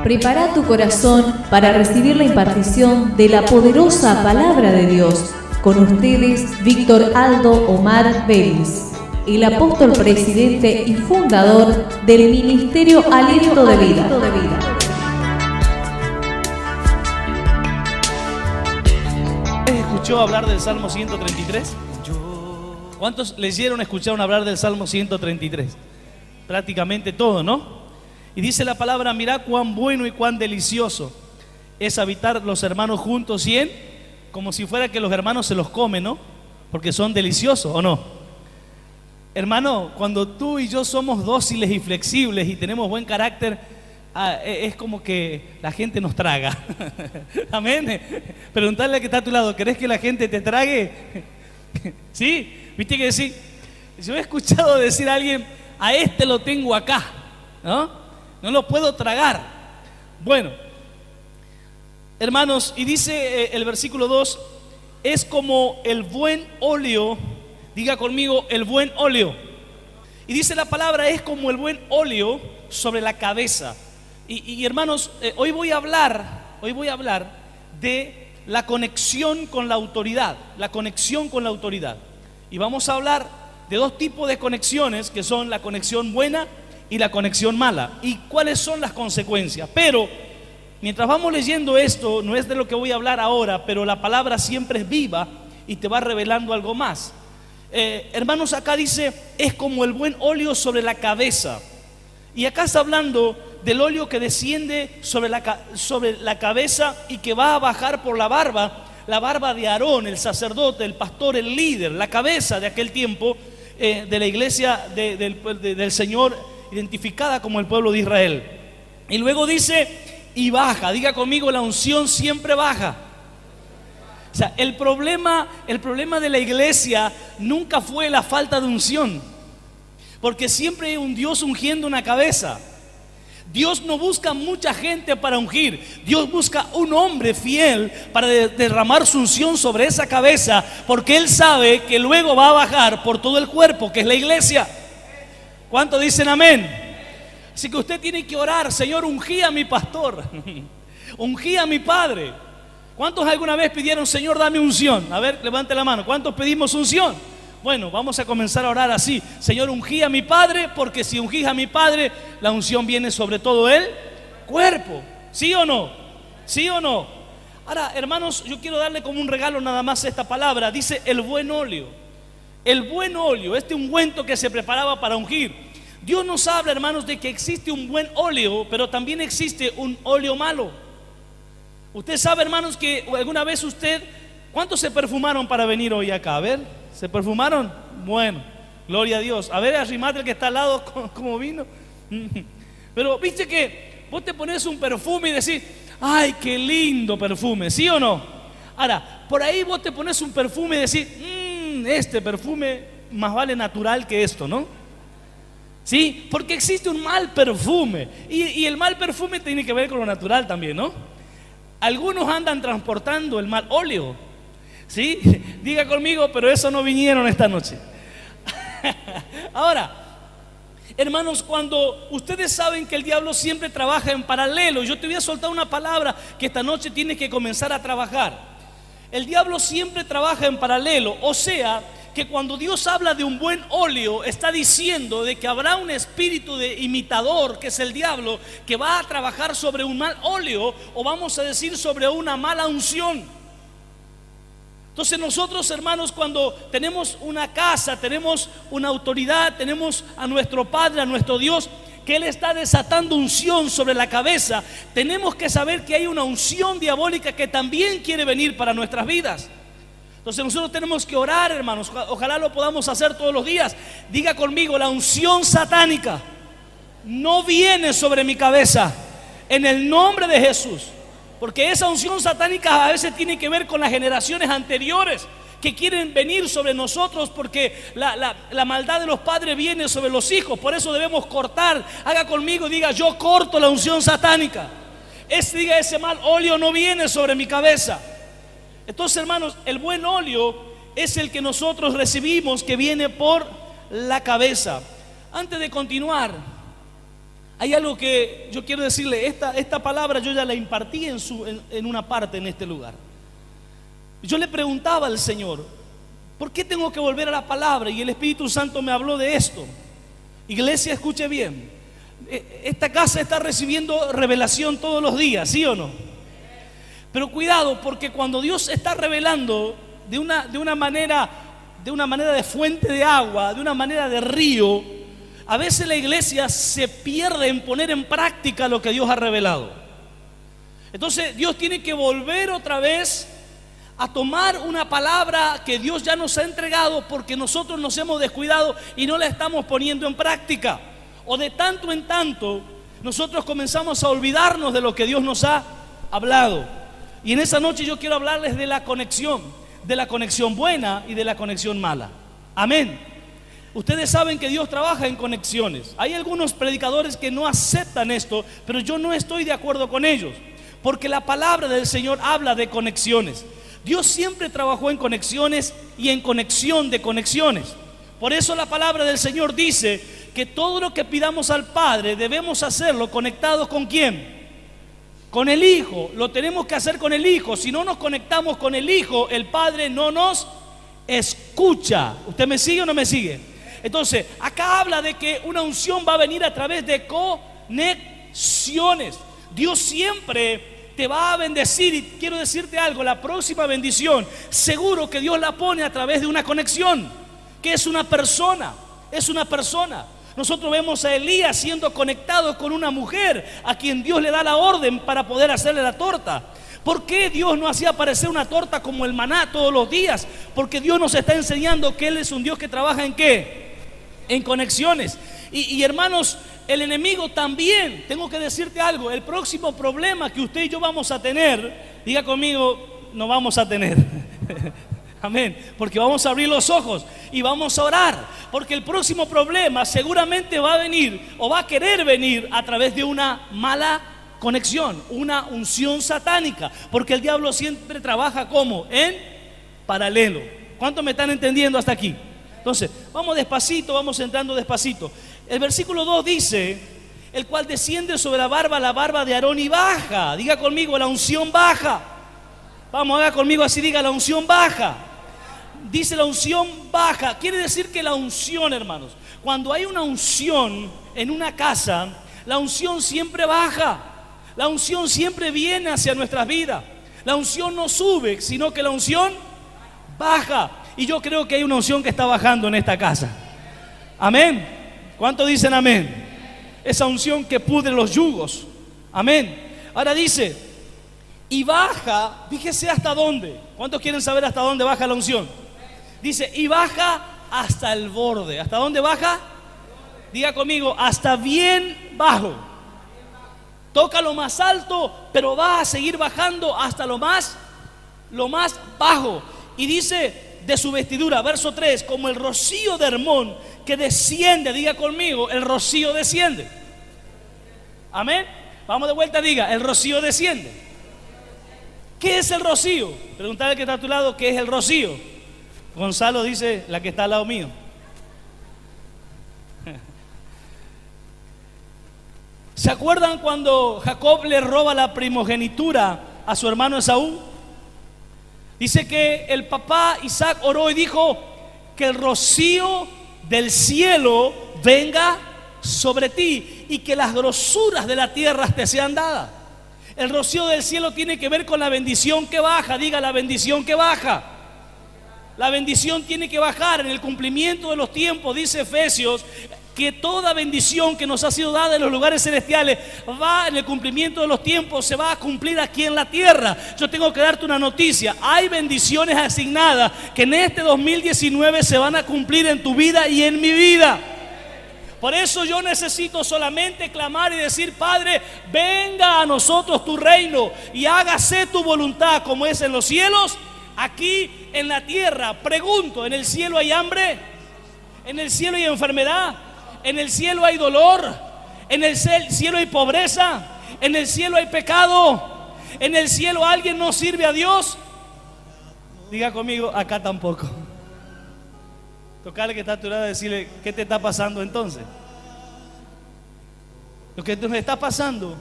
Prepara tu corazón para recibir la impartición de la poderosa palabra de Dios. Con ustedes, Víctor Aldo Omar Vélez, el apóstol presidente y fundador del Ministerio Aliento de Vida. ¿Escuchó hablar del Salmo 133? ¿Cuántos leyeron, escucharon hablar del Salmo 133? Prácticamente todo, ¿no? Y dice la palabra: mirá cuán bueno y cuán delicioso es habitar los hermanos juntos, y como si fuera que los hermanos se los comen, ¿no? Porque son deliciosos, ¿o no? Hermano, cuando tú y yo somos dóciles y flexibles y tenemos buen carácter, es como que la gente nos traga. Amén. Preguntarle al que está a tu lado: ¿querés que la gente te trague? ¿Sí? ¿Viste que decir? Yo he escuchado decir a alguien: a este lo tengo acá, ¿no? No lo puedo tragar. Bueno, hermanos, y dice el versículo 2: es como el buen óleo. Diga conmigo: el buen óleo. Y dice la palabra: es como el buen óleo sobre la cabeza. Y hermanos, hoy voy a hablar de la conexión con la autoridad. La conexión con la autoridad. Y vamos a hablar de dos tipos de conexiones, que son la conexión buena y la conexión mala, y cuáles son las consecuencias. Pero mientras vamos leyendo esto, no es de lo que voy a hablar ahora, pero la palabra siempre es viva y te va revelando algo más. Hermanos, acá dice: es como el buen óleo sobre la cabeza. Y acá está hablando del óleo que desciende sobre la cabeza y que va a bajar por la barba de Aarón, el sacerdote, el pastor, el líder, la cabeza de aquel tiempo, de la iglesia del Señor, identificada como el pueblo de Israel. Y luego dice: y baja. Diga conmigo: la unción siempre baja. O sea, el problema de la iglesia nunca fue la falta de unción, porque siempre hay un Dios ungiendo una cabeza. Dios no busca mucha gente para ungir. Dios busca un hombre fiel para derramar su unción sobre esa cabeza, porque Él sabe que luego va a bajar por todo el cuerpo, que es la iglesia. ¿Cuántos dicen amén? Así que usted tiene que orar: Señor, ungí a mi pastor, ungí a mi padre. ¿Cuántos alguna vez pidieron: Señor, dame unción? A ver, levante la mano. ¿Cuántos pedimos unción? Bueno, vamos a comenzar a orar así: Señor, ungí a mi padre, porque si ungís a mi padre, la unción viene sobre todo el cuerpo. ¿Sí o no? ¿Sí o no? Ahora, hermanos, yo quiero darle como un regalo nada más esta palabra. Dice: el buen óleo. El buen óleo, este ungüento que se preparaba para ungir. Dios nos habla, hermanos, de que existe un buen óleo, pero también existe un óleo malo. Usted sabe, hermanos, que alguna vez ¿cuántos se perfumaron para venir hoy acá? A ver, ¿se perfumaron? Bueno, gloria a Dios. A ver, arrimate el que está al lado, ¿cómo vino? Pero viste que vos te pones un perfume y decís: ay, qué lindo perfume, ¿sí o no? Ahora, por ahí vos te pones un perfume y decís: este perfume más vale natural que esto, ¿no? ¿Sí? Porque existe un mal perfume, y el mal perfume tiene que ver con lo natural también, ¿no? Algunos andan transportando el mal óleo, ¿sí? Diga conmigo: pero eso no vinieron esta noche. Ahora, hermanos, cuando ustedes saben que el diablo siempre trabaja en paralelo, yo te voy a soltar una palabra que esta noche tienes que comenzar a trabajar. El diablo siempre trabaja en paralelo, o sea, que cuando Dios habla de un buen óleo, está diciendo de que habrá un espíritu de imitador, que es el diablo, que va a trabajar sobre un mal óleo, o vamos a decir sobre una mala unción. Entonces nosotros, hermanos, cuando tenemos una casa, tenemos una autoridad, tenemos a nuestro Padre, a nuestro Dios, que Él está desatando unción sobre la cabeza, tenemos que saber que hay una unción diabólica que también quiere venir para nuestras vidas. Entonces nosotros tenemos que orar, hermanos. Ojalá lo podamos hacer todos los días. Diga conmigo: la unción satánica no viene sobre mi cabeza, en el nombre de Jesús. Porque esa unción satánica a veces tiene que ver con las generaciones anteriores, que quieren venir sobre nosotros, porque la maldad de los padres viene sobre los hijos. Por eso debemos cortar. Haga conmigo, diga: yo corto la unción satánica. Diga: ese mal óleo no viene sobre mi cabeza. Entonces, hermanos, el buen óleo es el que nosotros recibimos, que viene por la cabeza. Antes de continuar, Hay algo que yo quiero decirle, esta palabra yo ya la impartí en una parte en este lugar. Yo le preguntaba al Señor, ¿por qué tengo que volver a la palabra? Y el Espíritu Santo me habló de esto. Iglesia, escuche bien. Esta casa está recibiendo revelación todos los días, ¿sí o no? Pero cuidado, porque cuando Dios está revelando de una manera de fuente de agua, de una manera de río, a veces la iglesia se pierde en poner en práctica lo que Dios ha revelado. Entonces Dios tiene que volver otra vez a tomar una palabra que Dios ya nos ha entregado, porque nosotros nos hemos descuidado y no la estamos poniendo en práctica. O de tanto en tanto nosotros comenzamos a olvidarnos de lo que Dios nos ha hablado. Y en esa noche yo quiero hablarles de la conexión buena y de la conexión mala. Amén. Ustedes saben que Dios trabaja en conexiones. Hay algunos predicadores que no aceptan esto, pero yo no estoy de acuerdo con ellos, porque la palabra del Señor habla de conexiones. Dios siempre trabajó en conexiones y en conexión de conexiones. Por eso la palabra del Señor dice que todo lo que pidamos al Padre debemos hacerlo conectados ¿con quién? Con el Hijo. Lo tenemos que hacer con el Hijo. Si no nos conectamos con el Hijo, el Padre no nos escucha. ¿Usted me sigue o no me sigue? Entonces, acá habla de que una unción va a venir a través de conexiones. Dios siempre te va a bendecir, y quiero decirte algo, la próxima bendición seguro que Dios la pone a través de una conexión, que es una persona. Nosotros vemos a Elías siendo conectado con una mujer a quien Dios le da la orden para poder hacerle la torta. ¿Por qué Dios no hacía aparecer una torta como el maná todos los días? Porque Dios nos está enseñando que Él es un Dios que trabaja ¿en qué? En conexiones. Y hermanos, el enemigo también, tengo que decirte algo, el próximo problema que usted y yo vamos a tener, diga conmigo, no vamos a tener. Amén, porque vamos a abrir los ojos y vamos a orar, porque el próximo problema seguramente va a venir o va a querer venir a través de una mala conexión, una unción satánica, porque el diablo siempre trabaja como en paralelo. ¿Cuántos me están entendiendo hasta aquí? Entonces, vamos despacito, vamos entrando despacito. El versículo 2 dice: el cual desciende sobre la barba de Aarón y baja. Diga conmigo, la unción baja. Vamos, haga conmigo así, diga, la unción baja. Dice la unción baja. Quiere decir que la unción, hermanos, cuando hay una unción en una casa, la unción siempre baja. La unción siempre viene hacia nuestras vidas. La unción no sube, sino que la unción baja. Y yo creo que hay una unción que está bajando en esta casa. Amén. ¿Cuántos dicen amén? Esa unción que pudre los yugos. Amén. Ahora dice, y baja, fíjese hasta dónde. ¿Cuántos quieren saber hasta dónde baja la unción? Dice, y baja hasta el borde. ¿Hasta dónde baja? Diga conmigo, hasta bien bajo. Toca lo más alto, pero va a seguir bajando hasta lo más bajo. Y dice, de su vestidura, verso 3, como el rocío de Hermón que desciende. Diga conmigo, el rocío desciende. Amén. Vamos de vuelta, diga, el rocío desciende. ¿Qué es el rocío? Preguntarle al que está a tu lado, ¿qué es el rocío? Gonzalo dice, la que está al lado mío. ¿Se acuerdan cuando Jacob le roba la primogenitura a su hermano Esaú? Dice que el papá Isaac oró y dijo, que el rocío del cielo venga sobre ti y que las grosuras de la tierra te sean dadas. El rocío del cielo tiene que ver con la bendición que baja. Diga, la bendición que baja. La bendición tiene que bajar en el cumplimiento de los tiempos. Dice Efesios que toda bendición que nos ha sido dada en los lugares celestiales va en el cumplimiento de los tiempos, se va a cumplir aquí en la tierra. Yo tengo que darte una noticia: hay bendiciones asignadas que en este 2019 se van a cumplir en tu vida y en mi vida. Por eso yo necesito solamente clamar y decir: Padre, venga a nosotros tu reino y hágase tu voluntad como es en los cielos, aquí en la tierra. Pregunto, ¿en el cielo hay hambre? ¿En el cielo hay enfermedad? ¿En el cielo hay dolor? ¿En el cielo hay pobreza? ¿En el cielo hay pecado? ¿En el cielo alguien no sirve a Dios? Diga conmigo, acá tampoco. Tocarle que está a tu lado y decirle: ¿qué te está pasando entonces? Lo que nos está pasando,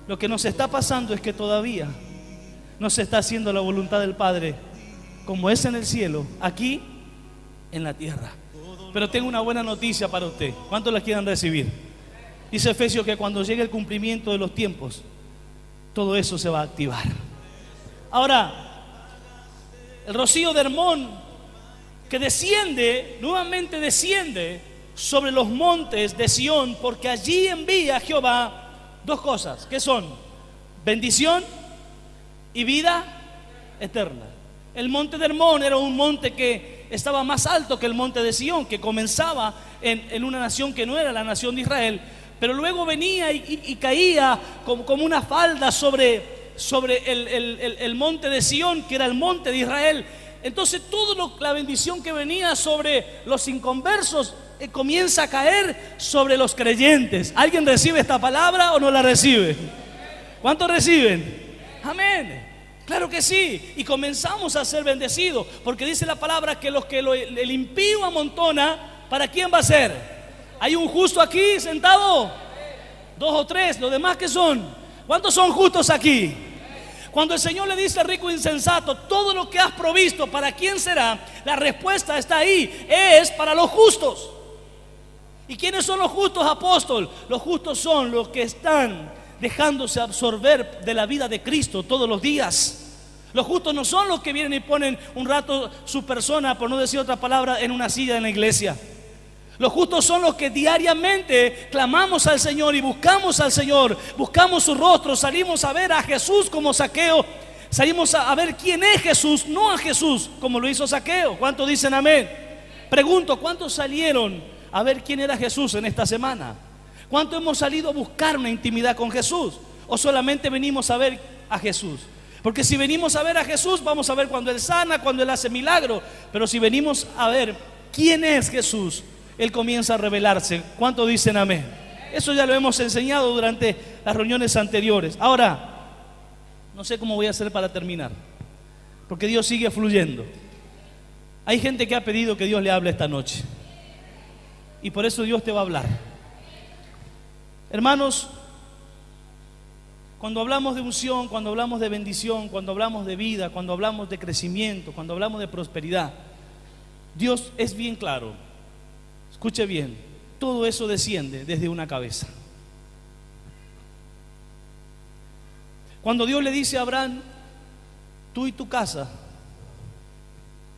lo que nos está pasando es que todavía no se está haciendo la voluntad del Padre, como es en el cielo, aquí en la tierra. Pero tengo una buena noticia para usted. ¿Cuántos la quieren recibir? Dice Efesios que cuando llegue el cumplimiento de los tiempos, todo eso se va a activar. Ahora, el rocío de Hermón que desciende, nuevamente desciende sobre los montes de Sión, porque allí envía Jehová dos cosas, que son bendición y vida eterna. El monte de Hermón era un monte que estaba más alto que el monte de Sión, que comenzaba en una nación que no era la nación de Israel, pero luego venía y caía como una falda sobre el monte de Sión, que era el monte de Israel. Entonces toda la bendición que venía sobre los inconversos comienza a caer sobre los creyentes. ¿Alguien recibe esta palabra o no la recibe? ¿Cuántos reciben? Amén. Claro que sí. Y comenzamos a ser bendecidos, porque dice la palabra que los que el impío amontona, ¿para quién va a ser? ¿Hay un justo aquí sentado? Dos o tres, los demás ¿qué son? ¿Cuántos son justos aquí? Cuando el Señor le dice al rico insensato, todo lo que has provisto, ¿para quién será? La respuesta está ahí, es para los justos. ¿Y quiénes son los justos, apóstol? Los justos son los que están dejándose absorber de la vida de Cristo todos los días. Los justos no son los que vienen y ponen un rato su persona, por no decir otra palabra, en una silla en la iglesia. Los justos son los que diariamente clamamos al Señor y buscamos al Señor, buscamos su rostro, salimos a ver a Jesús como Zaqueo, salimos a ver quién es Jesús, no a Jesús como lo hizo Zaqueo. ¿Cuántos dicen amén? Pregunto, ¿cuántos salieron a ver quién era Jesús en esta semana? ¿Cuántos hemos salido a buscar una intimidad con Jesús? ¿O solamente venimos a ver a Jesús? Porque si venimos a ver a Jesús, vamos a ver cuando Él sana, cuando Él hace milagros. Pero si venimos a ver quién es Jesús, Él comienza a revelarse. ¿Cuántos dicen amén? Eso ya lo hemos enseñado durante las reuniones anteriores. Ahora, no sé cómo voy a hacer para terminar, porque Dios sigue fluyendo. Hay gente que ha pedido que Dios le hable esta noche, y por eso Dios te va a hablar. Hermanos, cuando hablamos de unción, cuando hablamos de bendición, cuando hablamos de vida, cuando hablamos de crecimiento, cuando hablamos de prosperidad, Dios es bien claro. Escuche bien, todo eso desciende desde una cabeza. Cuando Dios le dice a Abraham, tú y tu casa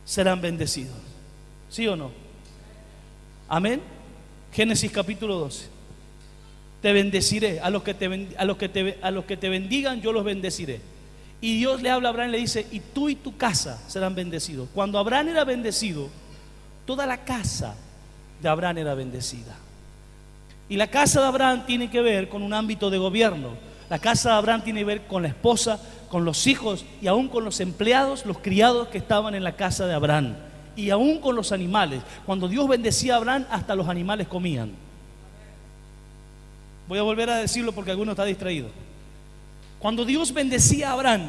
serán bendecidos, ¿sí o no? Amén. Génesis capítulo 12. Te bendeciré, a los que te bendigan yo los bendeciré. Y Dios le habla a Abraham y le dice, y tú y tu casa serán bendecidos. Cuando Abraham era bendecido, toda la casa de Abraham era bendecida. Y la casa de Abraham tiene que ver con un ámbito de gobierno. La casa de Abraham tiene que ver con la esposa, con los hijos y aún con los empleados, los criados que estaban en la casa de Abraham, y aún con los animales. Cuando Dios bendecía a Abraham, hasta los animales comían. Voy a volver a decirlo porque alguno está distraído. Cuando Dios bendecía a Abraham,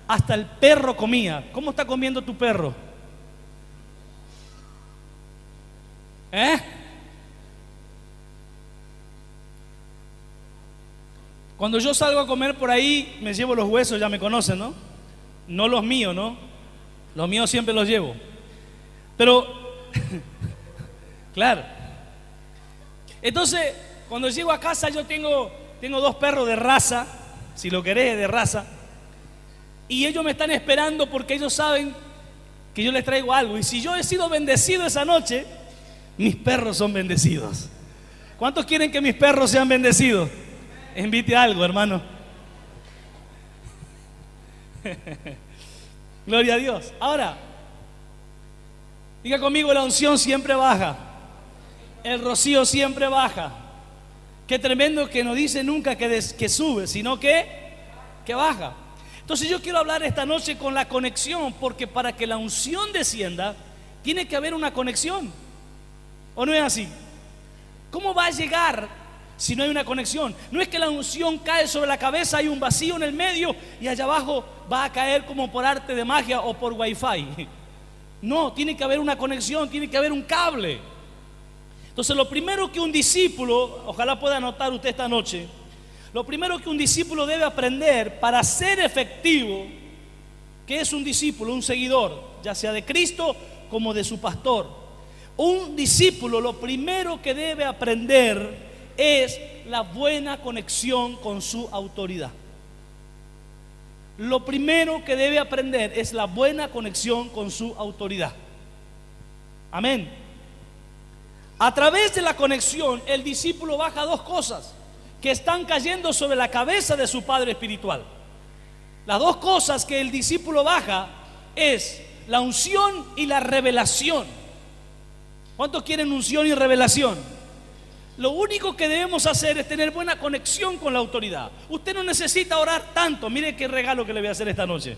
hasta el perro comía. ¿Cómo está comiendo tu perro? Cuando yo salgo a comer por ahí, me llevo los huesos, ya me conocen, ¿no? No los míos, ¿no? Los míos siempre los llevo. Pero, claro. Entonces, cuando llego a casa, yo tengo dos perros de raza, si lo querés, de raza. Y ellos me están esperando porque ellos saben que yo les traigo algo. Y si yo he sido bendecido esa noche, mis perros son bendecidos. ¿Cuántos quieren que mis perros sean bendecidos? Invite algo, hermano. Gloria a Dios. Ahora, diga conmigo, la unción siempre baja, el rocío siempre baja. Qué tremendo que no dice nunca que sube, sino que baja. Entonces yo quiero hablar esta noche con la conexión, porque para que la unción descienda, tiene que haber una conexión. ¿O no es así? ¿Cómo va a llegar si no hay una conexión? No es que la unción cae sobre la cabeza, hay un vacío en el medio y allá abajo va a caer como por arte de magia o por wifi. No, tiene que haber una conexión, tiene que haber un cable. Entonces, lo primero que un discípulo, ojalá pueda anotar usted esta noche, lo primero que un discípulo debe aprender para ser efectivo, ¿qué es un discípulo? Un seguidor, ya sea de Cristo como de su pastor. Un discípulo, lo primero que debe aprender es la buena conexión con su autoridad. Lo primero que debe aprender es la buena conexión con su autoridad. Amén. A través de la conexión, el discípulo baja dos cosas que están cayendo sobre la cabeza de su padre espiritual. Las dos cosas que el discípulo baja es la unción y la revelación. ¿Cuántos quieren unción y revelación? Lo único que debemos hacer es tener buena conexión con la autoridad. Usted no necesita orar tanto. Mire qué regalo que le voy a hacer esta noche.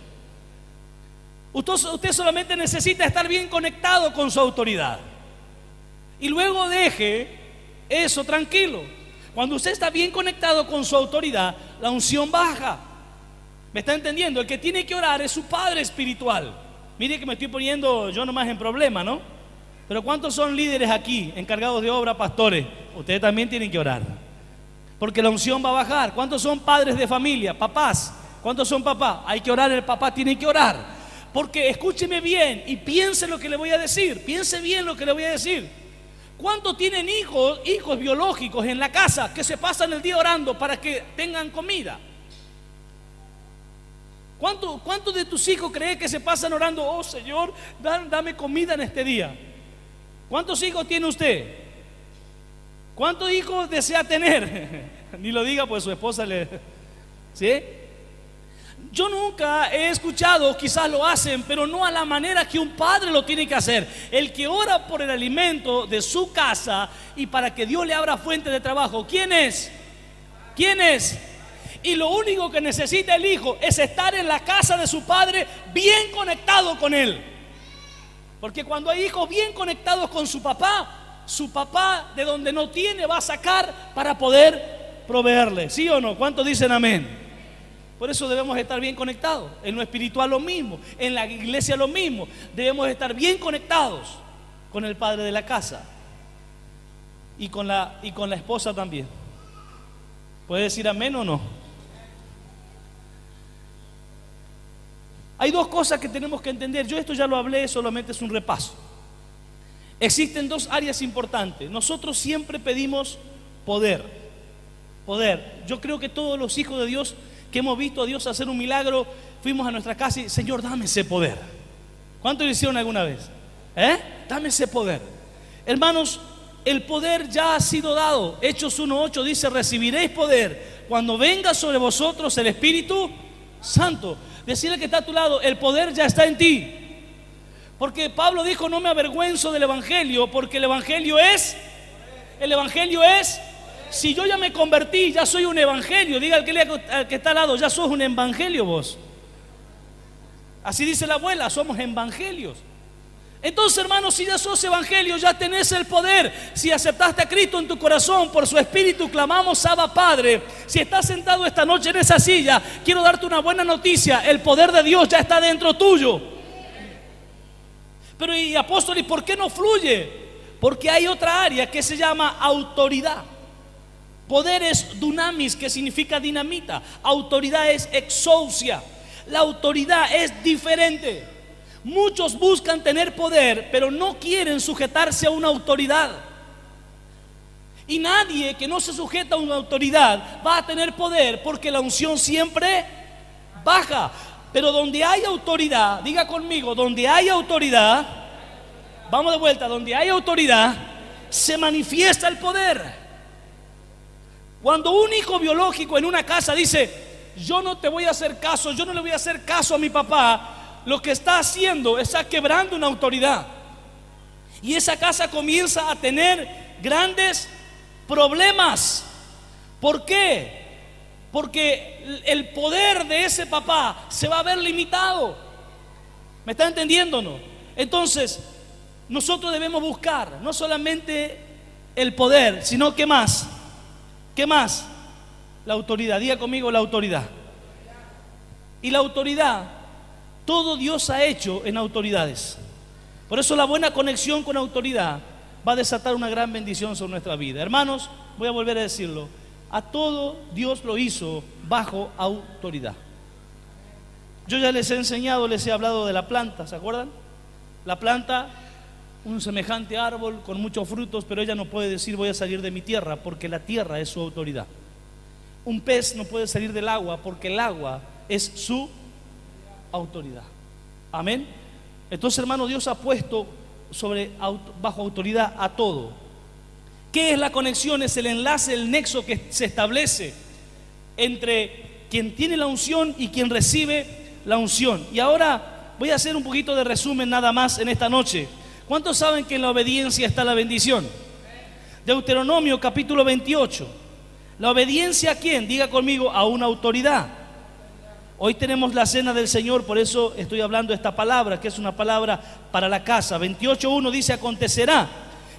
Usted solamente necesita estar bien conectado con su autoridad. Y luego deje eso tranquilo. Cuando usted está bien conectado con su autoridad, la unción baja. ¿Me está entendiendo? El que tiene que orar es su padre espiritual. Mire que me estoy poniendo yo nomás en problema, ¿no? Pero ¿cuántos son líderes aquí, encargados de obra, pastores? Ustedes también tienen que orar, porque la unción va a bajar. ¿Cuántos son padres de familia, papás? ¿Cuántos son papás? Hay que orar, el papá tiene que orar. Porque escúcheme bien y piense lo que le voy a decir. Piense bien lo que le voy a decir. ¿Cuántos tienen hijos biológicos en la casa que se pasan el día orando para que tengan comida? ¿Cuántos de tus hijos creen que se pasan orando? Oh Señor, dame comida en este día. ¿Cuántos hijos tiene usted? ¿Cuántos hijos desea tener? Ni lo diga, pues su esposa le... ¿Sí? Yo nunca he escuchado, quizás lo hacen, pero no a la manera que un padre lo tiene que hacer. El que ora por el alimento de su casa y para que Dios le abra fuente de trabajo. ¿Quién es? ¿Quién es? Y lo único que necesita el hijo es estar en la casa de su padre bien conectado con él. Porque cuando hay hijos bien conectados con su papá de donde no tiene va a sacar para poder proveerle. ¿Sí o no? ¿Cuántos dicen amén? Por eso debemos estar bien conectados. En lo espiritual lo mismo, en la iglesia lo mismo. Debemos estar bien conectados con el padre de la casa y con la esposa también. ¿Puede decir amén o no? Hay dos cosas que tenemos que entender. Yo esto ya lo hablé, solamente es un repaso. Existen dos áreas importantes. Nosotros siempre pedimos poder. Yo creo que todos los hijos de Dios que hemos visto a Dios hacer un milagro, fuimos a nuestra casa y Señor, dame ese poder. ¿Cuántos lo hicieron alguna vez? Dame ese poder. Hermanos, el poder ya ha sido dado. Hechos 1:8 dice: recibiréis poder cuando venga sobre vosotros el Espíritu Santo. Decirle que está a tu lado, el poder ya está en ti. Porque Pablo dijo: no me avergüenzo del Evangelio, porque el Evangelio es, si yo ya me convertí, ya soy un evangelio. Diga al que está al lado, ya sos un evangelio vos. Así dice la abuela, somos evangelios. Entonces, hermanos, si ya sos evangelio, ya tenés el poder. Si aceptaste a Cristo en tu corazón, por su Espíritu clamamos Abba Padre. Si estás sentado esta noche en esa silla, quiero darte una buena noticia: el poder de Dios ya está dentro tuyo. Pero, y apóstol, ¿y por qué no fluye? Porque hay otra área que se llama autoridad. Poder es dunamis, que significa dinamita. Autoridad es exousia. La autoridad es diferente. Muchos buscan tener poder, pero no quieren sujetarse a una autoridad. Y nadie que no se sujeta a una autoridad va a tener poder, porque la unción siempre baja. Pero donde hay autoridad, diga conmigo, donde hay autoridad, vamos de vuelta, donde hay autoridad, se manifiesta el poder. Cuando un hijo biológico en una casa dice: yo no te voy a hacer caso, yo no le voy a hacer caso a mi papá, lo que está haciendo es quebrando una autoridad. Y esa casa comienza a tener grandes problemas. ¿Por qué? Porque el poder de ese papá se va a ver limitado. ¿Me está entendiendo o no? Entonces, nosotros debemos buscar no solamente el poder, sino ¿qué más? ¿Qué más? La autoridad. Diga conmigo, la autoridad. Y la autoridad, todo Dios ha hecho en autoridades. Por eso la buena conexión con autoridad va a desatar una gran bendición sobre nuestra vida. Hermanos, voy a volver a decirlo, a todo Dios lo hizo bajo autoridad. Yo ya les he enseñado, les he hablado de la planta, ¿se acuerdan? La planta, un semejante árbol con muchos frutos, pero ella no puede decir voy a salir de mi tierra, porque la tierra es su autoridad. Un pez no puede salir del agua, porque el agua es su autoridad. Amén. Entonces, hermano, Dios ha puesto bajo autoridad a todo. ¿Qué es la conexión? Es el enlace, el nexo que se establece entre quien tiene la unción y quien recibe la unción. Y ahora voy a hacer un poquito de resumen nada más en esta noche. ¿Cuántos saben que en la obediencia está la bendición? Deuteronomio capítulo 28. ¿La obediencia a quién? Diga conmigo, a una autoridad. Hoy tenemos la cena del Señor, por eso estoy hablando de esta palabra, que es una palabra para la casa. 28:1 dice: acontecerá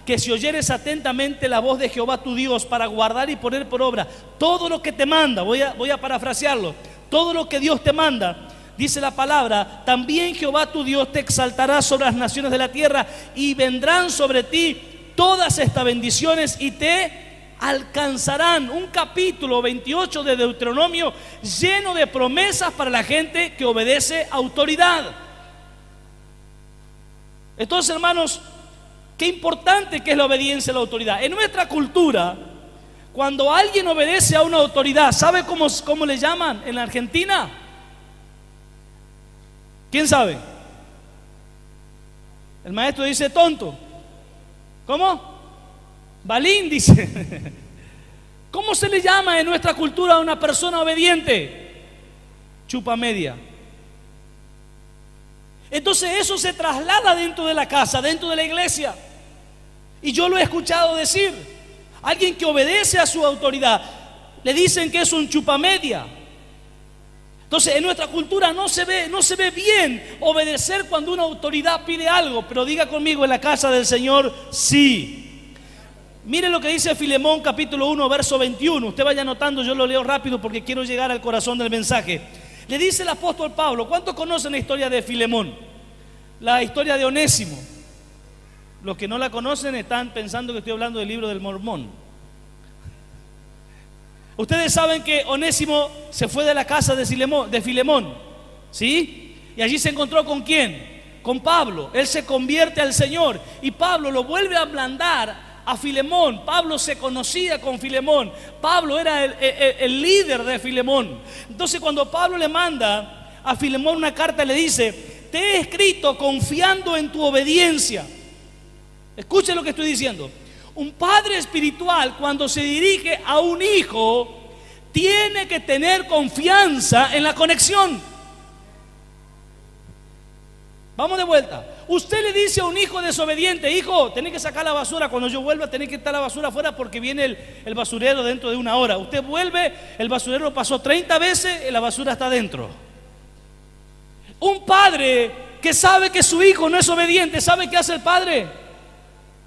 que si oyeres atentamente la voz de Jehová tu Dios para guardar y poner por obra todo lo que te manda, voy a parafrasearlo, todo lo que Dios te manda, dice la palabra, también Jehová tu Dios te exaltará sobre las naciones de la tierra y vendrán sobre ti todas estas bendiciones y te alcanzarán. Un capítulo 28 de Deuteronomio lleno de promesas para la gente que obedece a autoridad. Entonces, hermanos, qué importante que es la obediencia a la autoridad. En nuestra cultura, cuando alguien obedece a una autoridad, ¿sabe cómo le llaman en la Argentina? ¿Quién sabe? El maestro dice tonto. ¿Cómo? Balín dice. ¿Cómo se le llama en nuestra cultura a una persona obediente? Chupa media. Entonces eso se traslada dentro de la casa, dentro de la iglesia. Y yo lo he escuchado decir. Alguien que obedece a su autoridad, le dicen que es un chupamedia. Entonces en nuestra cultura no se ve bien obedecer cuando una autoridad pide algo. Pero diga conmigo, en la casa del Señor, sí. Mire lo que dice Filemón capítulo 1 verso 21. Usted vaya anotando, yo lo leo rápido porque quiero llegar al corazón del mensaje. Le dice el apóstol Pablo, ¿cuántos conocen la historia de Filemón? La historia de Onésimo. Los que no la conocen están pensando que estoy hablando del libro del Mormón. Ustedes saben que Onésimo se fue de la casa de Filemón, ¿sí? Y allí se encontró ¿con quién? Con Pablo. Él se convierte al Señor y Pablo lo vuelve a ablandar a Filemón. Pablo se conocía con Filemón. Pablo era el líder de Filemón. Entonces cuando Pablo le manda a Filemón una carta, le dice: te he escrito confiando en tu obediencia. Escuchen lo que estoy diciendo. Un padre espiritual, cuando se dirige a un hijo, tiene que tener confianza en la conexión. Vamos de vuelta. Usted le dice a un hijo desobediente: hijo, tenés que sacar la basura, cuando yo vuelva tenés que estar la basura afuera porque viene el basurero dentro de una hora. Usted vuelve, el basurero pasó 30 veces y la basura está dentro. Un padre que sabe que su hijo no es obediente, ¿sabe qué hace el padre?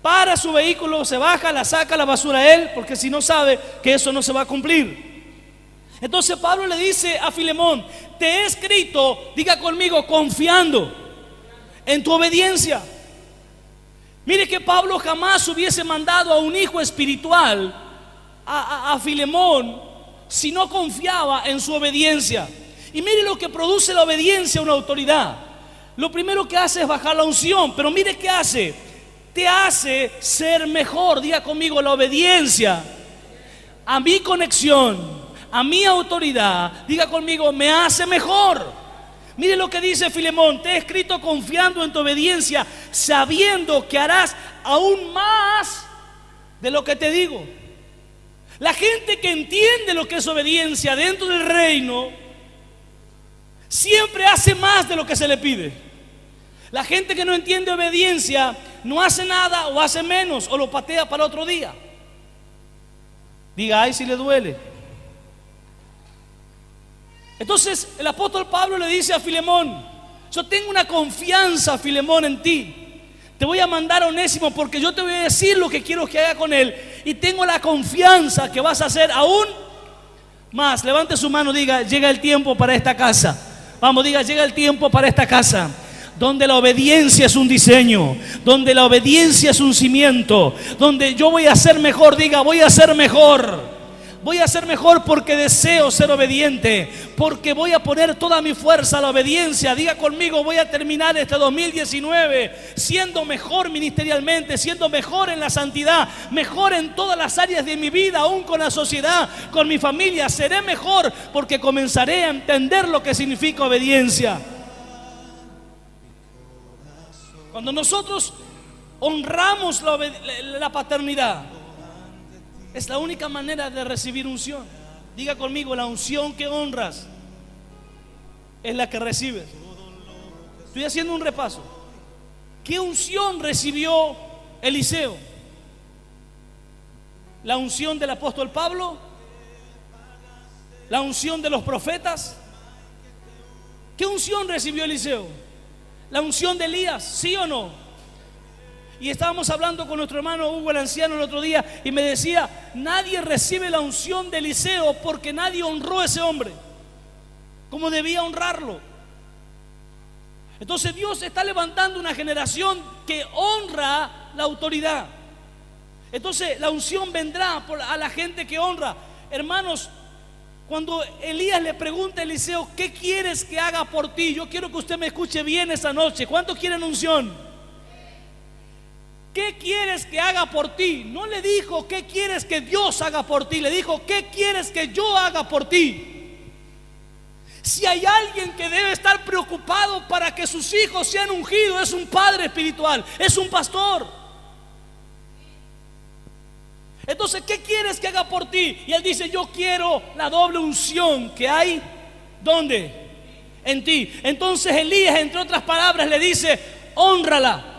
Para su vehículo, se baja, la saca la basura a él, porque si no sabe que eso no se va a cumplir. Entonces Pablo le dice a Filemón: te he escrito, diga conmigo, confiando en tu obediencia. Mire que Pablo jamás hubiese mandado a un hijo espiritual a Filemón si no confiaba en su obediencia. Y mire lo que produce la obediencia a una autoridad. Lo primero que hace es bajar la unción, pero mire qué hace. Te hace ser mejor. Diga conmigo, la obediencia a mi conexión, a mi autoridad, diga conmigo, me hace mejor. Mire lo que dice Filemón: te he escrito confiando en tu obediencia, sabiendo que harás aún más de lo que te digo. La gente que entiende lo que es obediencia dentro del reino siempre hace más de lo que se le pide. La gente que no entiende obediencia no hace nada o hace menos o lo patea para otro día. Diga, ay, si le duele. Entonces el apóstol Pablo le dice a Filemón: yo tengo una confianza, Filemón, en ti. Te voy a mandar a Onésimo porque yo te voy a decir lo que quiero que haga con él. Y tengo la confianza que vas a hacer aún más. Levante su mano, diga: llega el tiempo para esta casa. Vamos, diga: llega el tiempo para esta casa. donde la obediencia es un diseño, donde la obediencia es un cimiento, donde yo voy a ser mejor. Diga, voy a ser mejor. Voy a ser mejor porque deseo ser obediente, porque voy a poner toda mi fuerza a la obediencia. Diga conmigo, voy a terminar este 2019 siendo mejor ministerialmente, siendo mejor en la santidad, mejor en todas las áreas de mi vida, aún con la sociedad, con mi familia. Seré mejor porque comenzaré a entender lo que significa obediencia. Cuando nosotros honramos la paternidad, es la única manera de recibir unción. Diga conmigo, la unción que honras es la que recibes. Estoy haciendo un repaso. ¿Qué unción recibió Eliseo? ¿La unción del apóstol Pablo? ¿La unción de los profetas? ¿Qué unción recibió Eliseo? ¿La unción de Elías? ¿Sí o no? Y estábamos hablando con nuestro hermano Hugo, el anciano, el otro día, y me decía, nadie recibe la unción de Eliseo porque nadie honró a ese hombre como debía honrarlo. Entonces Dios está levantando una generación que honra la autoridad. Entonces la unción vendrá a la gente que honra. Hermanos, cuando Elías le pregunta a Eliseo, ¿qué quieres que haga por ti? Yo quiero que usted me escuche bien esta noche. ¿Cuántos quieren unción? ¿Qué quieres que haga por ti? No le dijo, ¿qué quieres que Dios haga por ti? Le dijo, ¿qué quieres que yo haga por ti? Si hay alguien que debe estar preocupado para que sus hijos sean ungidos, es un padre espiritual, es un pastor. Entonces, ¿qué quieres que haga por ti? Y él dice, yo quiero la doble unción que hay, ¿dónde? En ti. Entonces Elías, entre otras palabras, le dice, hónrala.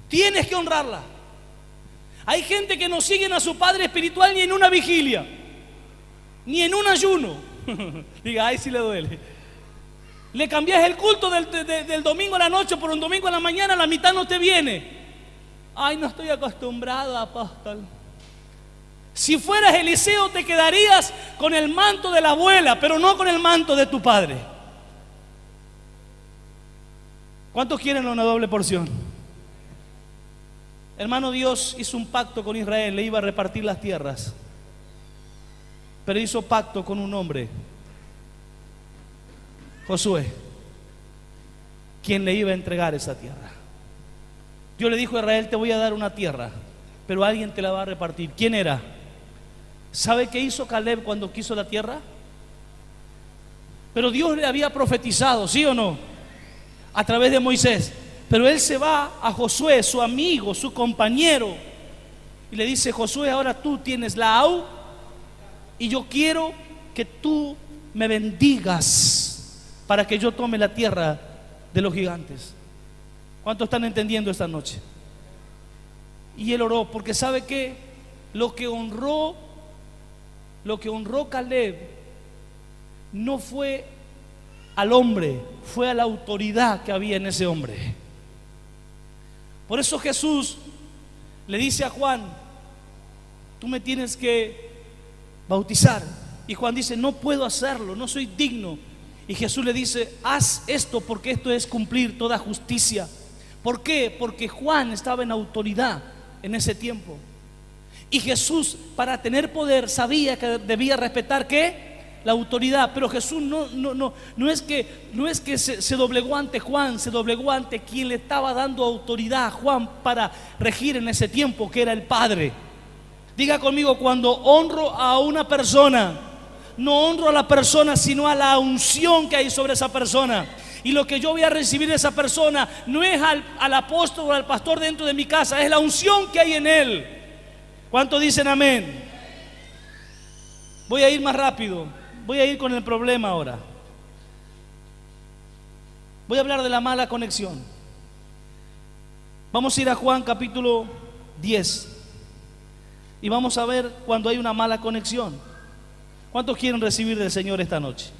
Tienes que honrarla. Hay gente que no siguen a su padre espiritual ni en una vigilia, ni en un ayuno. Diga, ay, sí le duele. Le cambias el culto del domingo a la noche por un domingo a la mañana, la mitad no te viene. Ay, no estoy acostumbrado, apóstol. Si fueras Eliseo, te quedarías con el manto de la abuela, pero no con el manto de tu padre. ¿Cuántos quieren una doble porción? Hermano, Dios hizo un pacto con Israel, le iba a repartir las tierras, pero hizo pacto con un hombre, Josué, quien le iba a entregar esa tierra. Dios le dijo a Israel, te voy a dar una tierra, pero alguien te la va a repartir. ¿Quién era? ¿Sabe qué hizo Caleb cuando quiso la tierra? Pero Dios le había profetizado, ¿sí o no? A través de Moisés. Pero él se va a Josué, su amigo, su compañero, y le dice, Josué, ahora tú tienes la AU y yo quiero que tú me bendigas para que yo tome la tierra de los gigantes. ¿Cuántos están entendiendo esta noche? Y él oró, porque ¿sabe qué? Lo que honró Caleb no fue al hombre, fue a la autoridad que había en ese hombre. Por eso Jesús le dice a Juan, tú me tienes que bautizar. Y Juan dice, no puedo hacerlo, no soy digno. Y Jesús le dice, haz esto porque esto es cumplir toda justicia. ¿Por qué? Porque Juan estaba en autoridad en ese tiempo. Y Jesús, para tener poder, sabía que debía respetar ¿qué? La autoridad. Pero Jesús no es que se doblegó ante Juan, se doblegó ante quien le estaba dando autoridad a Juan para regir en ese tiempo, que era el Padre. Diga conmigo, cuando honro a una persona, no honro a la persona, sino a la unción que hay sobre esa persona. Y lo que yo voy a recibir de esa persona no es al apóstol o al pastor dentro de mi casa, es la unción que hay en él. ¿Cuántos dicen amén? Voy a ir más rápido. Voy a ir con el problema ahora. Voy a hablar de la mala conexión. Vamos a ir a Juan capítulo 10 y vamos a ver cuando hay una mala conexión. ¿Cuántos quieren recibir del Señor esta noche?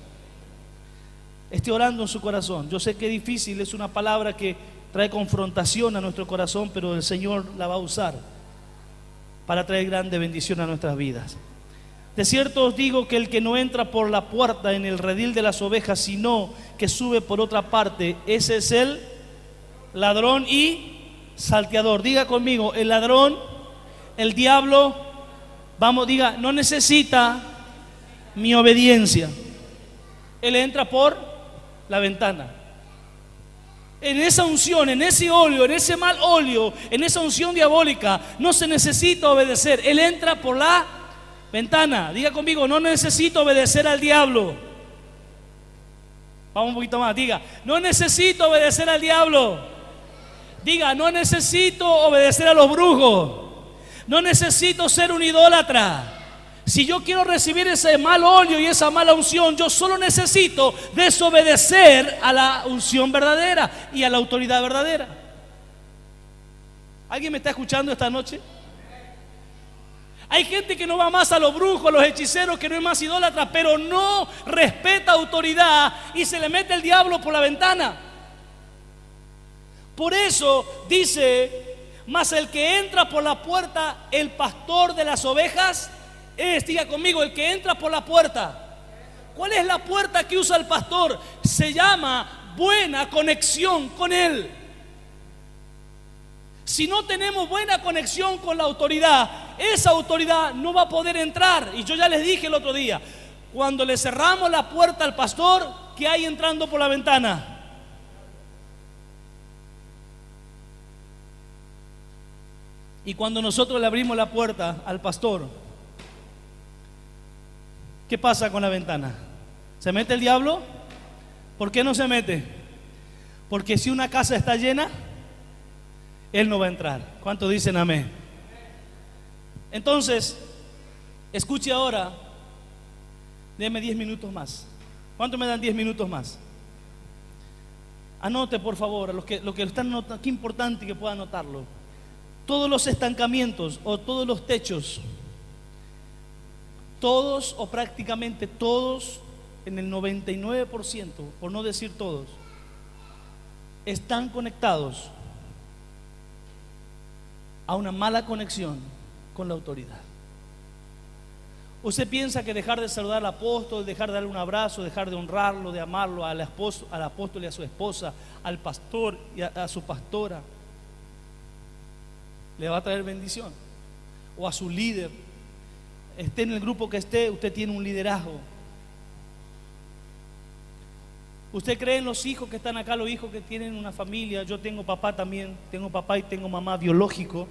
Esté orando en su corazón. Yo sé que es difícil, es una palabra que trae confrontación a nuestro corazón, pero el Señor la va a usar para traer grande bendición a nuestras vidas. De cierto os digo que el que no entra por la puerta en el redil de las ovejas, sino que sube por otra parte, ese es el ladrón y salteador. Diga conmigo, el ladrón, el diablo, vamos, diga, no necesita mi obediencia. Él entra por la ventana. En esa unción, en ese óleo, en ese mal óleo, en esa unción diabólica, no se necesita obedecer. Él entra por la ventana. Diga conmigo, no necesito obedecer al diablo. Vamos un poquito más, diga, no necesito obedecer al diablo. Diga, no necesito obedecer a los brujos. No necesito ser un idólatra. Si yo quiero recibir ese mal óleo y esa mala unción, yo solo necesito desobedecer a la unción verdadera y a la autoridad verdadera. ¿Alguien me está escuchando esta noche? Hay gente que no va más a los brujos, a los hechiceros, que no es más idólatra, pero no respeta autoridad y se le mete el diablo por la ventana. Por eso dice, mas el que entra por la puerta, el pastor de las ovejas es, diga conmigo, el que entra por la puerta. ¿Cuál es la puerta que usa el pastor? Se llama buena conexión con él. Si no tenemos buena conexión con la autoridad, esa autoridad no va a poder entrar. Y yo ya les dije el otro día, cuando le cerramos la puerta al pastor, ¿qué hay entrando por la ventana? Y cuando nosotros le abrimos la puerta al pastor, ¿qué pasa con la ventana? ¿Se mete el diablo? ¿Por qué no se mete? Porque si una casa está llena, él no va a entrar. ¿Cuántos dicen amén? Entonces, escuche ahora. Deme 10 minutos más. ¿Cuánto me dan 10 minutos más? Anote por favor, a los que están anotando, qué importante que pueda anotarlo. Todos los estancamientos o todos los techos, todos o prácticamente todos, en el 99%, por no decir todos, están conectados a una mala conexión con la autoridad. Usted piensa que dejar de saludar al apóstol, dejar de darle un abrazo, dejar de honrarlo, de amarlo al apóstol y a su esposa, al pastor y a su pastora, le va a traer bendición. O a su líder, esté en el grupo que esté, usted tiene un liderazgo. ¿Usted cree en los hijos que están acá, los hijos que tienen una familia? Yo tengo papá también, tengo papá y tengo mamá biológico.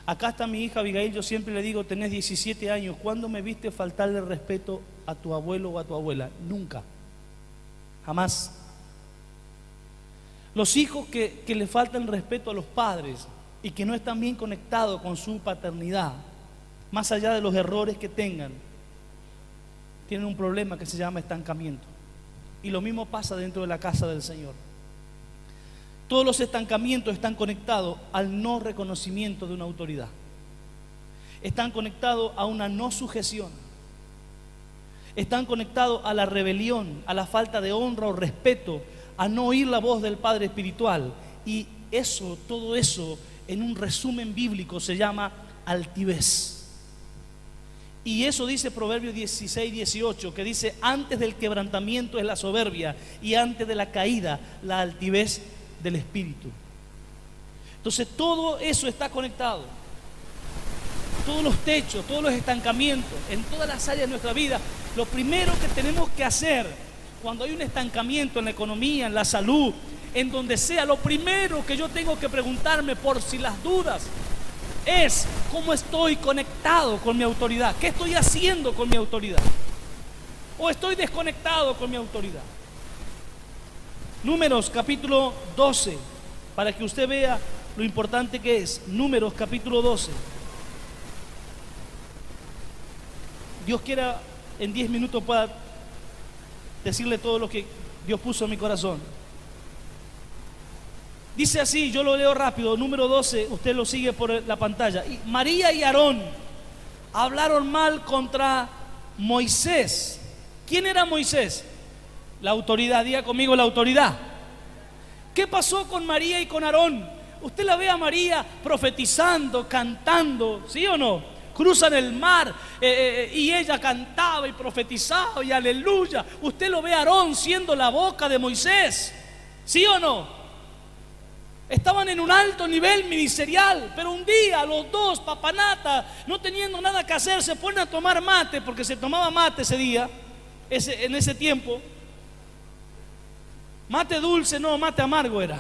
Acá está mi hija Abigail, yo siempre le digo, tenés 17 años, ¿cuándo me viste faltarle respeto a tu abuelo o a tu abuela? Nunca, jamás. Los hijos que le faltan respeto a los padres y que no están bien conectados con su paternidad, más allá de los errores que tengan, tienen un problema que se llama estancamiento. Y lo mismo pasa dentro de la casa del Señor. Todos los estancamientos están conectados al no reconocimiento de una autoridad. Están conectados a una no sujeción. Están conectados a la rebelión, a la falta de honra o respeto, a no oír la voz del Padre espiritual. Y eso, todo eso, en un resumen bíblico se llama altivez. Y eso dice Proverbios 16:18, que dice: antes del quebrantamiento es la soberbia, y antes de la caída la altivez del espíritu. Entonces todo eso está conectado. Todos los techos, todos los estancamientos, en todas las áreas de nuestra vida. Lo primero que tenemos que hacer cuando hay un estancamiento en la economía, en la salud, en donde sea, lo primero que yo tengo que preguntarme, por si las dudas, es cómo estoy conectado con mi autoridad. ¿Qué estoy haciendo con mi autoridad? ¿O estoy desconectado con mi autoridad? Números capítulo 12, para que usted vea lo importante que es. Números capítulo 12. Dios quiera en 10 minutos pueda decirle todo lo que Dios puso en mi corazón. Dice así, yo lo leo rápido, número 12, usted lo sigue por la pantalla. Y María y Aarón hablaron mal contra Moisés. ¿Quién era Moisés? La autoridad, diga conmigo, la autoridad. ¿Qué pasó con María y con Aarón? Usted la ve a María profetizando, cantando, ¿sí o no? cruzan el mar y ella cantaba y profetizaba y aleluya. Usted lo ve a Aarón siendo la boca de Moisés, ¿sí o no? Estaban en un alto nivel ministerial, pero un día los dos, papanata, no teniendo nada que hacer, se ponen a tomar mate, porque se tomaba mate ese día, en ese tiempo. Mate dulce, no, mate amargo era.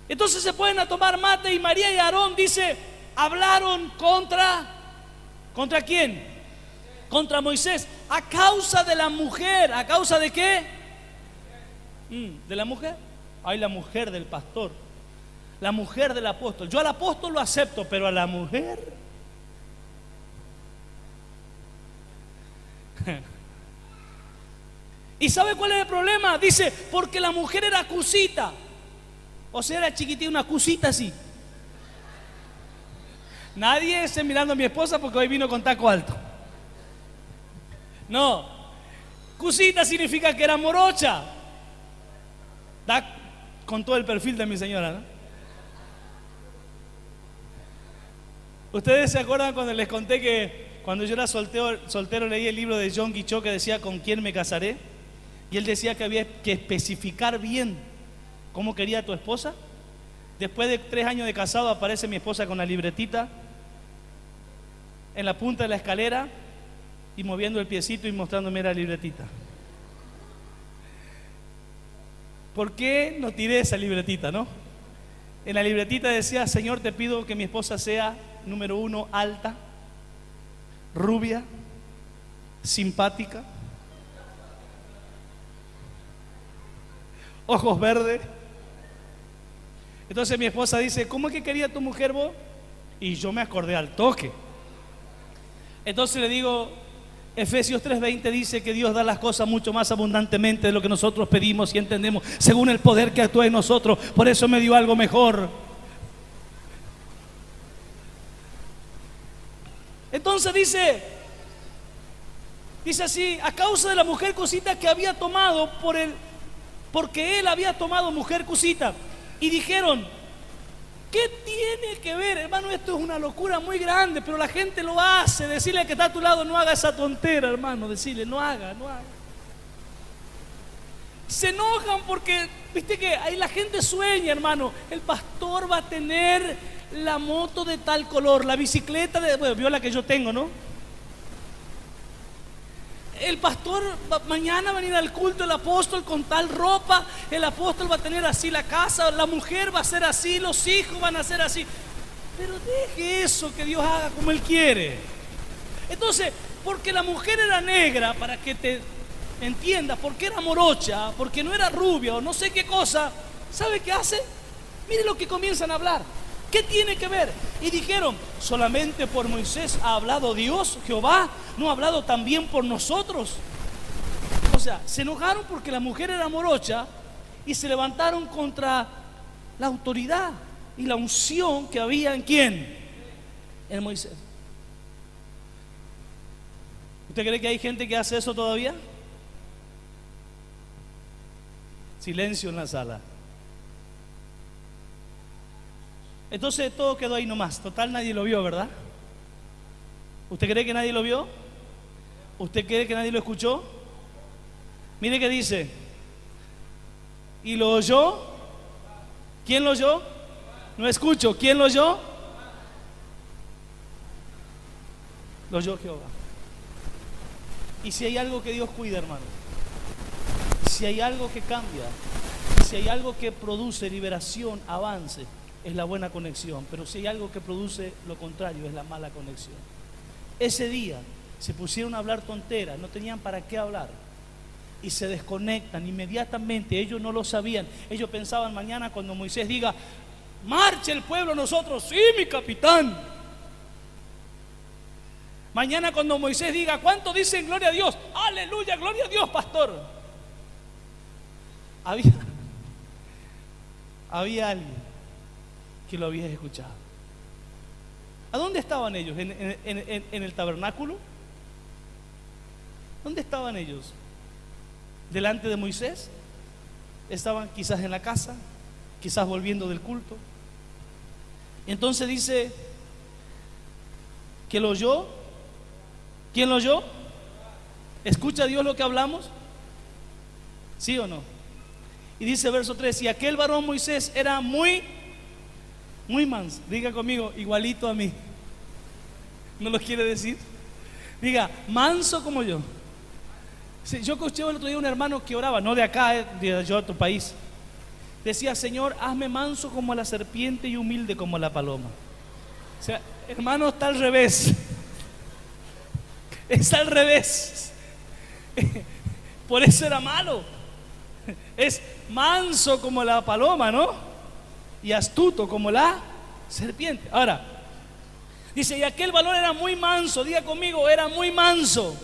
Entonces se ponen a tomar mate y María y Aarón, dice, hablaron ¿contra quién? Contra Moisés, a causa de la mujer. ¿A causa de qué? De la mujer. Ay, la mujer del pastor, la mujer del apóstol. Yo al apóstol lo acepto, pero a la mujer. ¿Y sabe cuál es el problema? Dice, porque la mujer era cusita. O sea, era chiquitita, una cusita así. Nadie esté mirando a mi esposa porque hoy vino con taco alto. No, cusita significa que era morocha. Da con todo el perfil de mi señora, ¿no? Ustedes se acuerdan cuando les conté que cuando yo era soltero leí el libro de John Guichot que decía ¿con quién me casaré? Y él decía que había que especificar bien cómo quería a tu esposa. Después de 3 años de casado aparece mi esposa con la libretita en la punta de la escalera y moviendo el piecito y mostrándome la libretita. ¿Por qué no tiré esa libretita, no? En la libretita decía, Señor, te pido que mi esposa sea, número 1, alta, rubia, simpática, ojos verdes. Entonces mi esposa dice, ¿cómo es que quería tu mujer vos? Y yo me acordé al toque. Entonces le digo, Efesios 3:20 dice que Dios da las cosas mucho más abundantemente de lo que nosotros pedimos y entendemos, según el poder que actúa en nosotros. Por eso me dio algo mejor. Entonces dice así, a causa de la mujer cosita que había tomado porque él había tomado mujer cosita. Y dijeron, ¿qué tiene que ver? Hermano, esto es una locura muy grande, pero la gente lo hace. Decirle al que está a tu lado, no haga esa tontera, hermano. Decirle, no haga. Se enojan porque, viste que ahí la gente sueña, hermano. El pastor va a tener la moto de tal color, la bicicleta bueno, vio la que yo tengo, ¿no? El pastor mañana va a venir al culto, el apóstol con tal ropa, el apóstol va a tener así la casa, la mujer va a ser así, los hijos van a ser así. Pero deje eso, que Dios haga como Él quiere. Entonces, porque la mujer era negra, para que te entiendas, porque era morocha, porque no era rubia o no sé qué cosa, ¿sabe qué hace? Mire lo que comienzan a hablar. ¿Qué tiene que ver? Y dijeron, solamente por Moisés ha hablado Dios, Jehová, ¿no ha hablado también por nosotros? O sea, se enojaron porque la mujer era morocha y se levantaron contra la autoridad y la unción que había en ¿quién? En Moisés. ¿Usted cree que hay gente que hace eso todavía? Silencio en la sala. Entonces todo quedó ahí nomás. Total, nadie lo vio, ¿verdad? ¿Usted cree que nadie lo vio? ¿Usted cree que nadie lo escuchó? Mire que dice, ¿y lo oyó? ¿Quién lo oyó? No escucho. ¿Quién lo oyó? Lo oyó Jehová. Y si hay algo que Dios cuida, hermano, si hay algo que cambia, si hay algo que produce liberación, avance, es la buena conexión. Pero si hay algo que produce lo contrario, es la mala conexión. Ese día se pusieron a hablar tonteras, no tenían para qué hablar y se desconectan inmediatamente. Ellos no lo sabían. Ellos pensaban mañana cuando Moisés diga, marche el pueblo, nosotros, sí, mi capitán. Mañana cuando Moisés diga, ¿cuánto dicen gloria a Dios? Aleluya, gloria a Dios, pastor. Había alguien que lo habías escuchado. ¿A dónde estaban ellos? ¿En el tabernáculo? ¿Dónde estaban ellos? ¿Delante de Moisés? Estaban quizás en la casa, quizás volviendo del culto. Entonces dice, ¿Quién lo oyó? ¿Quién lo oyó? ¿Escucha Dios lo que hablamos? ¿Sí o no? Y dice verso 3, y aquel varón Moisés era muy manso. Diga conmigo, igualito a mí. ¿No lo quiere decir? Diga, manso como yo. Sí, yo escuché el otro día un hermano que oraba, no de acá, de otro país. Decía, Señor, hazme manso como la serpiente y humilde como la paloma. O sea, hermano, está al revés. Es al revés. Por eso era malo. Es manso como la paloma, ¿no? Y astuto como la serpiente. Ahora, dice, y aquel varón era muy manso. Diga conmigo, era muy manso.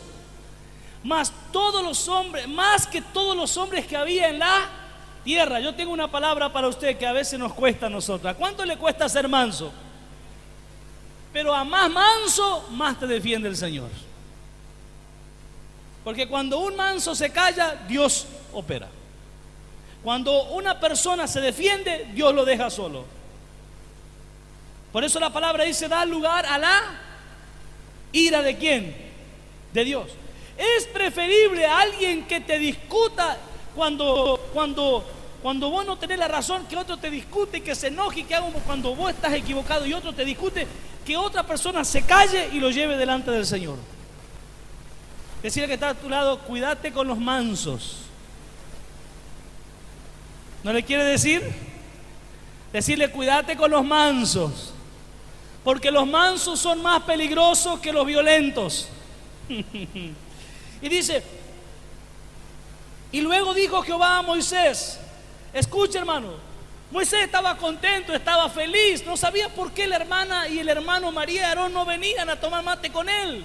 Más que todos los hombres que había en la tierra. Yo tengo una palabra para usted que a veces nos cuesta a nosotros. ¿A cuánto le cuesta ser manso? Pero a más manso, más te defiende el Señor. Porque cuando un manso se calla, Dios opera. Cuando una persona se defiende, Dios lo deja solo. Por eso la palabra dice, da lugar a la ira ¿de quién? De Dios. Es preferible a alguien que te discuta cuando vos no tenés la razón, que otro te discute y que se enoje y que haga cuando vos estás equivocado y otro te discute, que otra persona se calle y lo lleve delante del Señor. Decirle que está a tu lado, cuídate con los mansos. ¿No le quiere decir? Decirle, cuídate con los mansos, porque los mansos son más peligrosos que los violentos. Y dice, y luego dijo Jehová a Moisés, escucha hermano, Moisés estaba contento, estaba feliz, no sabía por qué la hermana y el hermano María y Aarón no venían a tomar mate con él.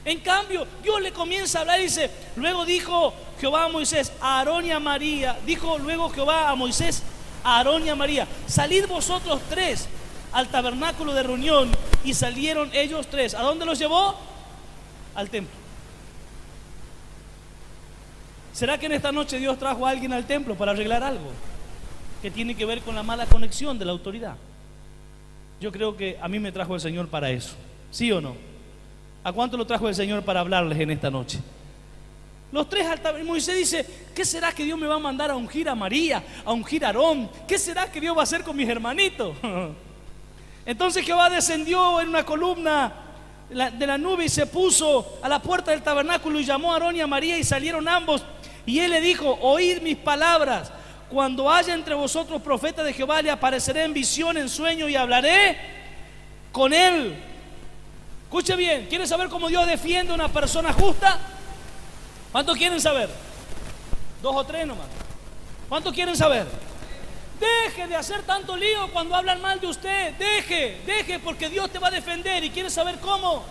En cambio, Dios le comienza a hablar y dice, luego dijo Jehová a Moisés, a Aarón y a María, dijo luego Jehová a Moisés, a Aarón y a María, salid vosotros tres al tabernáculo de reunión. Y salieron ellos tres. ¿A dónde los llevó? Al templo. ¿Será que en esta noche Dios trajo a alguien al templo para arreglar algo que tiene que ver con la mala conexión de la autoridad? Yo creo que a mí me trajo el Señor para eso. ¿Sí o no? ¿A cuánto lo trajo el Señor para hablarles en esta noche? Los tres al tabernáculo. Moisés dice, ¿qué será que Dios me va a mandar a ungir a María, a ungir a Aarón? ¿Qué será que Dios va a hacer con mis hermanitos? Entonces Jehová descendió en una columna de la nube y se puso a la puerta del tabernáculo y llamó a Aarón y a María y salieron ambos. Y él le dijo, oíd mis palabras. Cuando haya entre vosotros profeta de Jehová, le apareceré en visión, en sueño y hablaré con él. Escuche bien, ¿quieren saber cómo Dios defiende a una persona justa? ¿Cuántos quieren saber? 2 o 3 nomás. ¿Cuántos quieren saber? Deje de hacer tanto lío cuando hablan mal de usted. Deje, porque Dios te va a defender. ¿Y quiere saber cómo?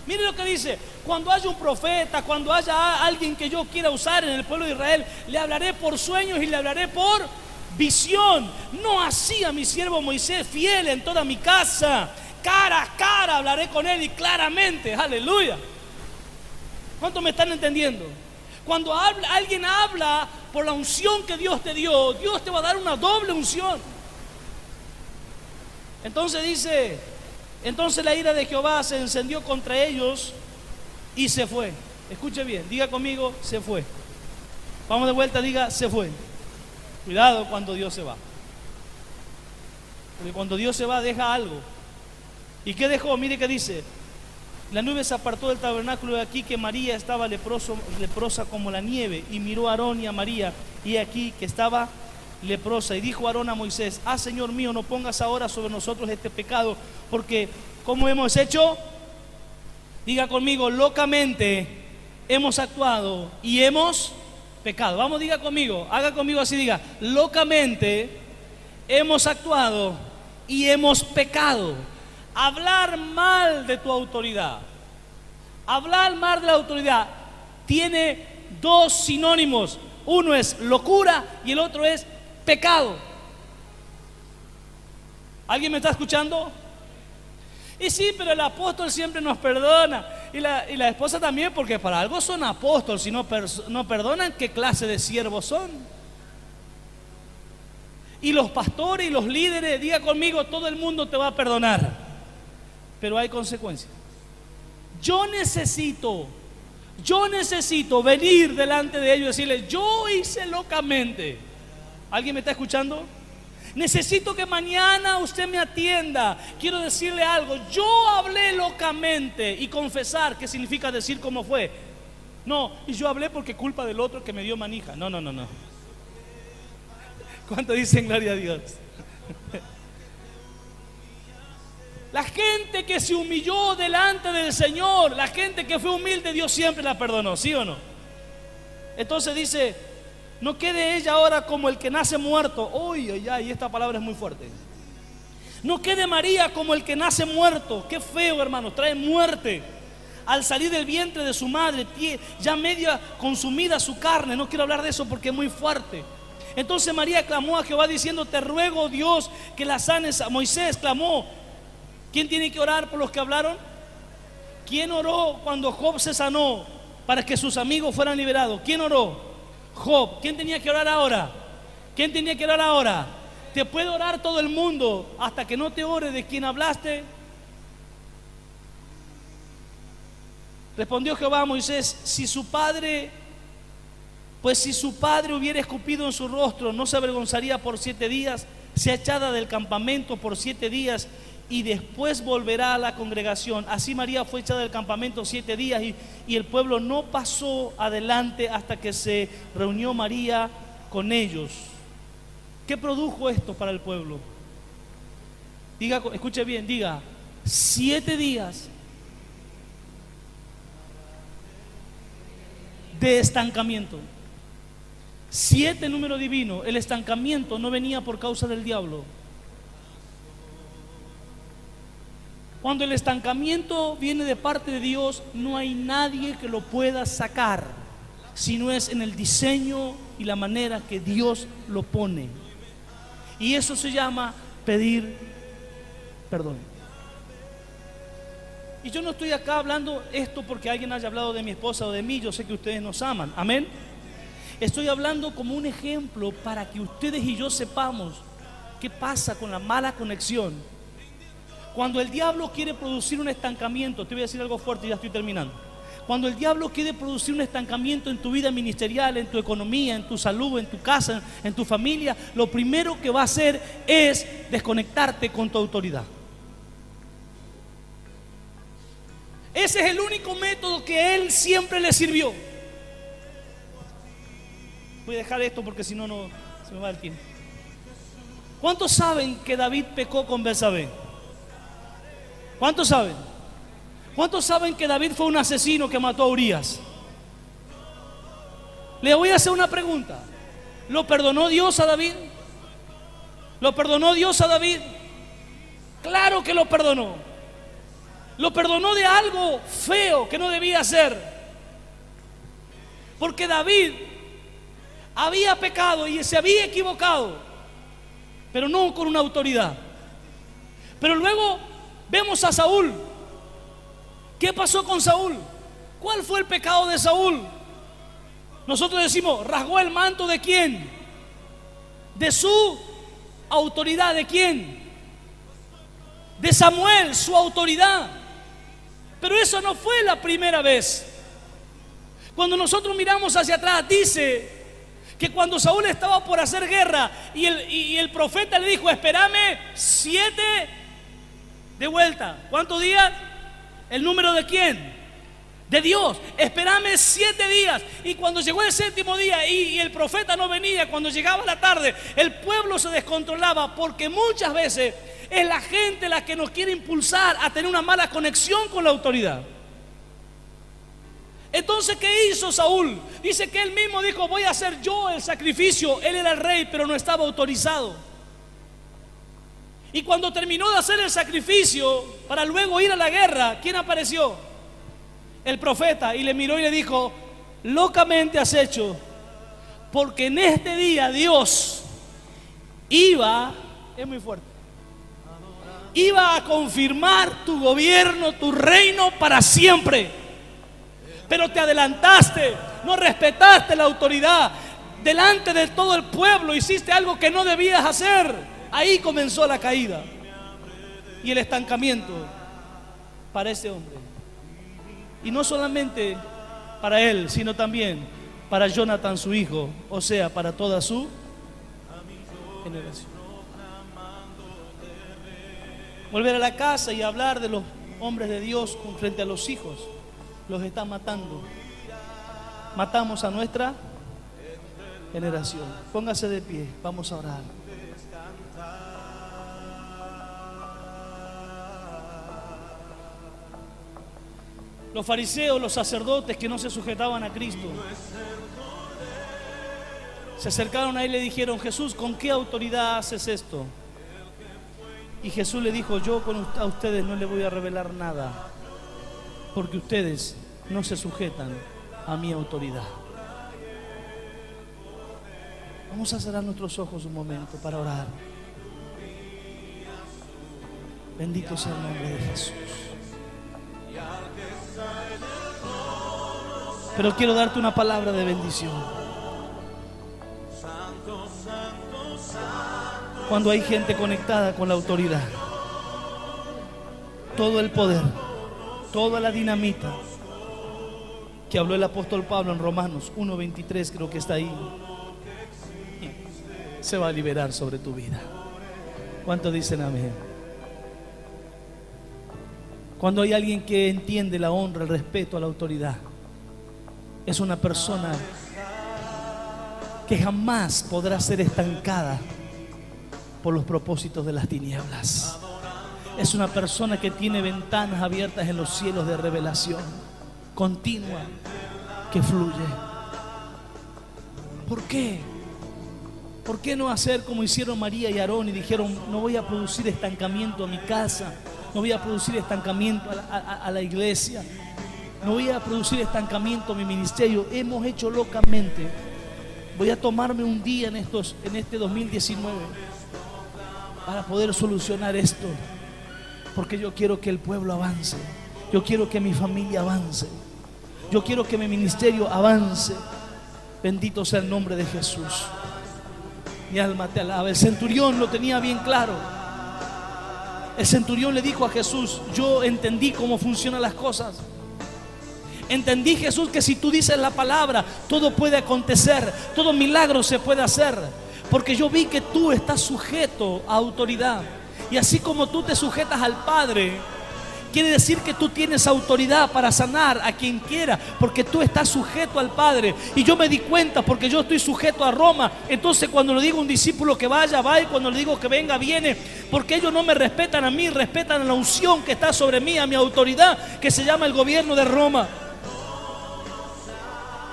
Mire lo que dice, cuando haya un profeta, cuando haya alguien que yo quiera usar en el pueblo de Israel, le hablaré por sueños y le hablaré por visión. No así a mi siervo Moisés, fiel en toda mi casa. Cara a cara hablaré con él y claramente. Aleluya. ¿Cuántos me están entendiendo? Cuando alguien habla por la unción que Dios te dio, Dios te va a dar una doble unción. Entonces dice, entonces la ira de Jehová se encendió contra ellos y se fue. Escuche bien, diga conmigo, se fue. Vamos de vuelta, diga, se fue. Cuidado cuando Dios se va. Porque cuando Dios se va deja algo. ¿Y qué dejó? Mire que dice, la nube se apartó del tabernáculo de aquí que María estaba leprosa como la nieve, y miró a Aarón y a María, y aquí que estaba leprosa, y dijo Aarón a Moisés, Señor mío, no pongas ahora sobre nosotros este pecado, porque como hemos hecho, diga conmigo, locamente hemos actuado y hemos pecado. Vamos, diga conmigo, haga conmigo así, diga, locamente hemos actuado y hemos pecado. Hablar mal de tu autoridad, hablar mal de la autoridad tiene 2 sinónimos. Uno es locura y el otro es pecado. ¿Alguien me está escuchando? Y sí, pero el apóstol siempre nos perdona, y la esposa también, porque para algo son apóstoles. Si no perdonan, ¿qué clase de siervos son? Y los pastores y los líderes, diga conmigo, todo el mundo te va a perdonar, pero hay consecuencias. Yo necesito venir delante de ellos y decirles: yo hice locamente. ¿Alguien me está escuchando? Necesito que mañana usted me atienda. Quiero decirle algo: yo hablé locamente. Y confesar, ¿qué significa decir cómo fue? No, y yo hablé porque culpa del otro que me dio manija. No. ¿Cuánto dicen gloria a Dios? La gente que se humilló delante del Señor, la gente que fue humilde, Dios siempre la perdonó, ¿sí o no? Entonces dice: no quede ella ahora como el que nace muerto. Uy, esta palabra es muy fuerte. No quede María como el que nace muerto. Qué feo, hermanos, trae muerte. Al salir del vientre de su madre, ya media consumida su carne. No quiero hablar de eso porque es muy fuerte. Entonces María clamó a Jehová diciendo: te ruego, Dios, que la sanes. Moisés clamó. ¿Quién tiene que orar por los que hablaron? ¿Quién oró cuando Job se sanó para que sus amigos fueran liberados? ¿Quién oró? Job. ¿Quién tenía que orar ahora? ¿Quién tenía que orar ahora? Te puede orar todo el mundo hasta que no te ore de quien hablaste. Respondió Jehová a Moisés: si su padre hubiera escupido en su rostro, ¿no se avergonzaría por 7 días? Sea echada del campamento por 7 días y después volverá a la congregación. Así María fue echada del campamento 7 días y el pueblo no pasó adelante hasta que se reunió María con ellos. ¿Qué produjo esto para el pueblo? Diga, escuche bien, diga: 7 días de estancamiento. 7, número divino. El estancamiento no venía por causa del diablo. Cuando el estancamiento viene de parte de Dios, no hay nadie que lo pueda sacar, si no es en el diseño y la manera que Dios lo pone. Y eso se llama pedir perdón. Y yo no estoy acá hablando esto porque alguien haya hablado de mi esposa o de mí. Yo sé que ustedes nos aman, amén. Estoy hablando como un ejemplo para que ustedes y yo sepamos qué pasa con la mala conexión. Cuando el diablo quiere producir un estancamiento, te voy a decir algo fuerte y ya estoy terminando. Cuando el diablo quiere producir un estancamiento en tu vida ministerial, en tu economía, en tu salud, en tu casa, en tu familia, lo primero que va a hacer es desconectarte con tu autoridad. Ese es el único método que a él siempre le sirvió. Voy a dejar esto porque si no, se me va el tiempo. ¿Cuántos saben que David pecó con Betsabé? ¿Cuántos saben? ¿Cuántos saben que David fue un asesino que mató a Urías? Le voy a hacer una pregunta. ¿Lo perdonó Dios a David? ¿Lo perdonó Dios a David? Claro que lo perdonó. Lo perdonó de algo feo que no debía hacer. Porque David había pecado y se había equivocado, pero no con una autoridad. Pero luego vemos a Saúl. ¿Qué pasó con Saúl? ¿Cuál fue el pecado de Saúl? Nosotros decimos: rasgó el manto ¿de quién? De su autoridad. ¿De quién? De Samuel, su autoridad. Pero eso no fue la primera vez. Cuando nosotros miramos hacia atrás, dice que cuando Saúl estaba por hacer guerra y el profeta le dijo: espérame 7 de vuelta. ¿Cuántos días? ¿El número de quién? De Dios. Espérame 7 días. Y cuando llegó el 7º día y el profeta no venía, cuando llegaba la tarde, el pueblo se descontrolaba, porque muchas veces es la gente la que nos quiere impulsar a tener una mala conexión con la autoridad. Entonces, ¿qué hizo Saúl? Dice que él mismo dijo: voy a hacer yo el sacrificio. Él era el rey, pero no estaba autorizado. Y cuando terminó de hacer el sacrificio para luego ir a la guerra, ¿quién apareció? El profeta. Y le miró y le dijo: locamente has hecho, porque en este día Dios iba, es muy fuerte, iba a confirmar tu gobierno, tu reino para siempre. Pero te adelantaste, no respetaste la autoridad, delante de todo el pueblo hiciste algo que no debías hacer. Ahí comenzó la caída y el estancamiento para ese hombre. Y no solamente para él, sino también para Jonathan su hijo, o sea, para toda su generación. Volver a la casa y hablar de los hombres de Dios frente a los hijos, los está matando. Matamos a nuestra generación. Póngase de pie, vamos a orar. Los fariseos, los sacerdotes que no se sujetaban a Cristo, se acercaron a él y le dijeron: Jesús, ¿con qué autoridad haces esto? Y Jesús le dijo: yo a ustedes no les voy a revelar nada, porque ustedes no se sujetan a mi autoridad. Vamos a cerrar nuestros ojos un momento para orar. Bendito sea el nombre de Jesús. Pero quiero darte una palabra de bendición. Cuando hay gente conectada con la autoridad, todo el poder, toda la dinamita que habló el apóstol Pablo en Romanos 1:23, creo que está ahí, se va a liberar sobre tu vida. ¿Cuántos dicen amén? Cuando hay alguien que entiende la honra, el respeto a la autoridad, es una persona que jamás podrá ser estancada por los propósitos de las tinieblas. Es una persona que tiene ventanas abiertas en los cielos de revelación continua que fluye. ¿Por qué? ¿Por qué no hacer como hicieron María y Aarón y dijeron: no voy a producir estancamiento a mi casa, no voy a producir estancamiento a la iglesia, no voy a producir estancamiento a mi ministerio? Hemos hecho locamente. Voy a tomarme un día en este 2019 para poder solucionar esto, porque yo quiero que el pueblo avance, yo quiero que mi familia avance, yo quiero que mi ministerio avance. Bendito sea el nombre de Jesús. Mi alma te alaba. El centurión lo tenía bien claro. El centurión le dijo a Jesús: yo entendí cómo funcionan las cosas. Entendí, Jesús, que si tú dices la palabra, todo puede acontecer, todo milagro se puede hacer, porque yo vi que tú estás sujeto a autoridad. Y así como tú te sujetas al Padre, quiere decir que tú tienes autoridad para sanar a quien quiera, porque tú estás sujeto al Padre. Y yo me di cuenta, porque yo estoy sujeto a Roma. Entonces cuando le digo a un discípulo que vaya, va, y cuando le digo que venga, viene, porque ellos no me respetan a mí, respetan a la unción que está sobre mí, a mi autoridad, que se llama el gobierno de Roma.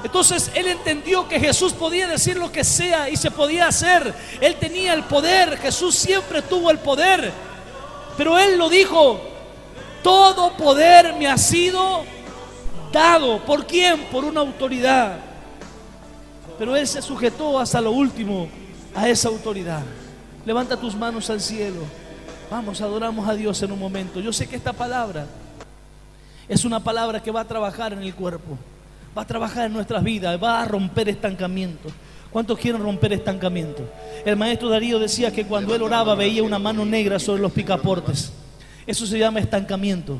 Entonces él entendió que Jesús podía decir lo que sea y se podía hacer. Él tenía el poder, Jesús siempre tuvo el poder, pero él lo dijo: todo poder me ha sido dado. ¿Por quién? Por una autoridad. Pero él se sujetó hasta lo último a esa autoridad. Levanta tus manos al cielo. Vamos, adoramos a Dios en un momento. Yo sé que esta palabra es una palabra que va a trabajar en el cuerpo, va a trabajar en nuestras vidas, va a romper estancamientos. ¿Cuántos quieren romper estancamiento? El maestro Darío decía que cuando él oraba veía una mano negra sobre los picaportes. Eso se llama estancamiento.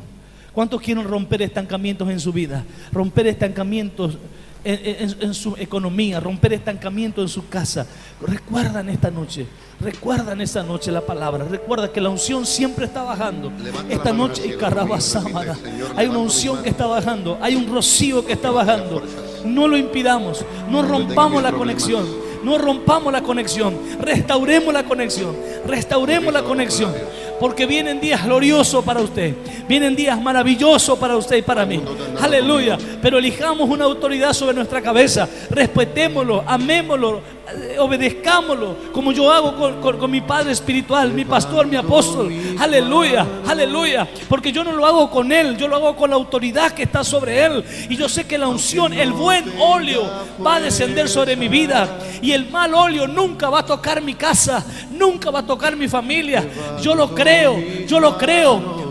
¿Cuántos quieren romper estancamientos en su vida? Romper estancamientos en su economía, romper estancamientos en su casa. Recuerdan esta noche la palabra. Recuerda que la unción siempre está bajando. Esta noche hay una unción que está bajando, hay un rocío que está bajando. No lo impidamos, no rompamos la conexión, no rompamos la conexión, restauremos la conexión, porque vienen días gloriosos para usted, vienen días maravillosos para usted y para mí. Aleluya. Pero elijamos una autoridad sobre nuestra cabeza, respetémoslo, amémoslo, obedezcámoslo, como yo hago con mi padre espiritual, mi pastor, mi apóstol. Aleluya, aleluya. Porque yo no lo hago con él, yo lo hago con la autoridad que está sobre él. Y yo sé que la unción, el buen óleo va a descender sobre mi vida, y el mal óleo nunca va a tocar mi casa, nunca va a tocar mi familia. Yo lo creo,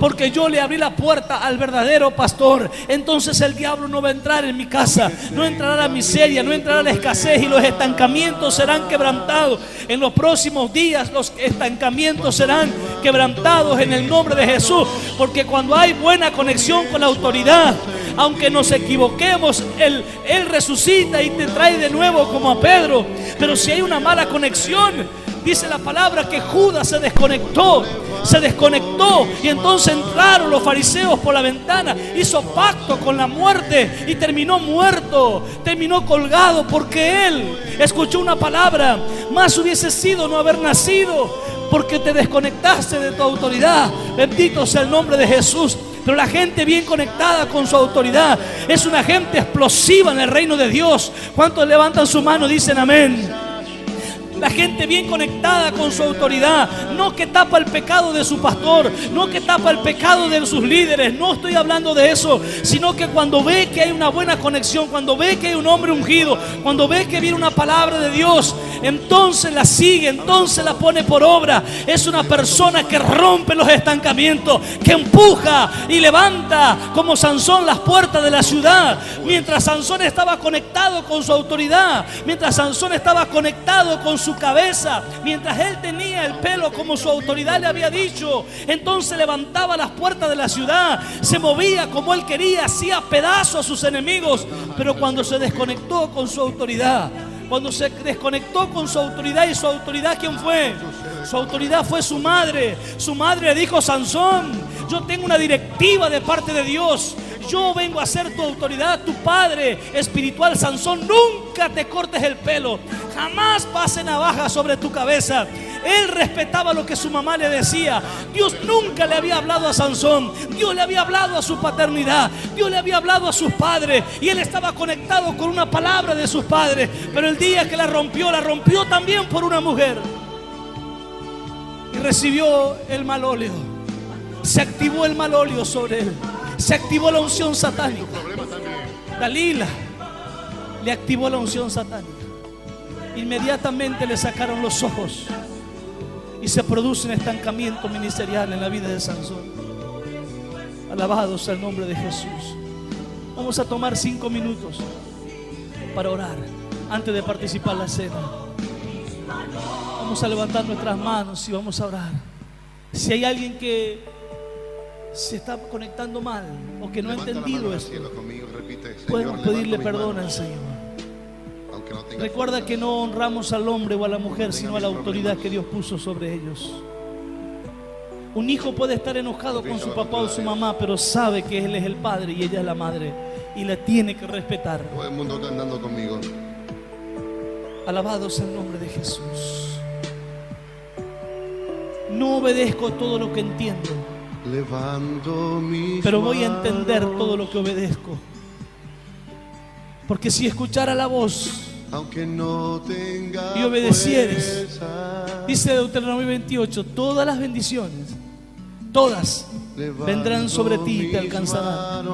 porque yo le abrí la puerta al verdadero pastor. Entonces el diablo no va a entrar en mi casa, no entrará la miseria, no entrará la escasez, y los estancamientos serán quebrantados. En los próximos días los estancamientos serán quebrantados en el nombre de Jesús, porque cuando hay buena conexión con la autoridad, Aunque nos equivoquemos, Él resucita y te trae de nuevo como a Pedro. Pero si hay una mala conexión, dice la palabra que Judas se desconectó. Y entonces entraron los fariseos por la ventana, hizo pacto con la muerte y terminó muerto, terminó colgado porque él escuchó una palabra. Más hubiese sido no haber nacido, porque te desconectaste de tu autoridad. Bendito sea el nombre de Jesús. Pero la gente bien conectada con su autoridad es una gente explosiva en el reino de Dios. ¿Cuántos levantan su mano y dicen amén? La gente bien conectada con su autoridad, no que tapa el pecado de su pastor, no que tapa el pecado de sus líderes, no estoy hablando de eso, sino que cuando ve que hay una buena conexión, cuando ve que hay un hombre ungido, cuando ve que viene una palabra de Dios, entonces la sigue, entonces la pone por obra. Es una persona que rompe los estancamientos, que empuja y levanta como Sansón las puertas de la ciudad. Mientras Sansón estaba conectado con su autoridad, mientras Sansón estaba conectado con su cabeza, mientras él tenía el pelo como su autoridad le había dicho, entonces levantaba las puertas de la ciudad, se movía como él quería, hacía pedazos a sus enemigos. Pero cuando se desconectó con su autoridad, cuando se desconectó con su autoridad, ¿y su autoridad quién fue? Su autoridad fue su madre. Su madre le dijo: Sansón, yo tengo una directiva de parte de Dios, yo vengo a ser tu autoridad, tu padre espiritual. Sansón, nunca te cortes el pelo, jamás pase navaja sobre tu cabeza. Él respetaba lo que su mamá le decía. Dios nunca le había hablado a Sansón, Dios le había hablado a su paternidad, Dios le había hablado a sus padres, y él estaba conectado con una palabra de sus padres. Pero el día que la rompió también por una mujer, y recibió el mal óleo. Se activó el mal óleo sobre él, se activó la unción satánica. Dalila le activó la unción satánica. Inmediatamente le sacaron los ojos y se produce un estancamiento ministerial en la vida de Sansón. Alabado sea el nombre de Jesús. Vamos a tomar 5 minutos para orar antes de participar en la cena. Vamos a levantar nuestras manos y vamos a orar. Si hay alguien que se está conectando mal o que no ha entendido eso, podemos pedirle perdón al Señor. Recuerda que no honramos al hombre o a la mujer, sino a la autoridad que Dios puso sobre ellos. Un hijo puede estar enojado con su papá o su mamá, pero sabe que él es el padre y ella es la madre, y la tiene que respetar. Todo el mundo está andando conmigo. Alabado sea el nombre de Jesús. No obedezco todo lo que entiendo, pero voy a entender todo lo que obedezco. Porque si escuchara la voz y obedecieres, dice Deuteronomio 28, todas las bendiciones, todas vendrán sobre ti y te alcanzarán.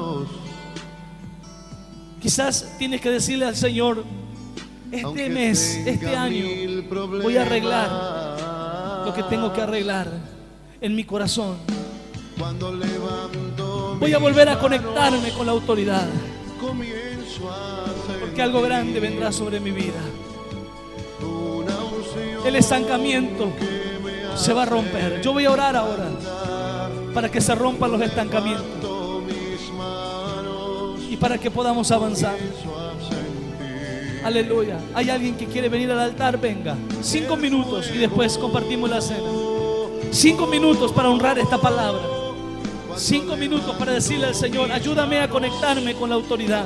Quizás tienes que decirle al Señor: este mes, este año, voy a arreglar lo que tengo que arreglar en mi corazón. Voy a volver a conectarme con la autoridad, porque algo grande vendrá sobre mi vida. El estancamiento se va a romper. Yo voy a orar ahora para que se rompan los estancamientos y para que podamos avanzar. Aleluya. ¿Hay alguien que quiere venir al altar? Venga. 5 minutos y después compartimos la cena. 5 minutos para honrar esta palabra. 5 minutos para decirle al Señor: ayúdame a conectarme con la autoridad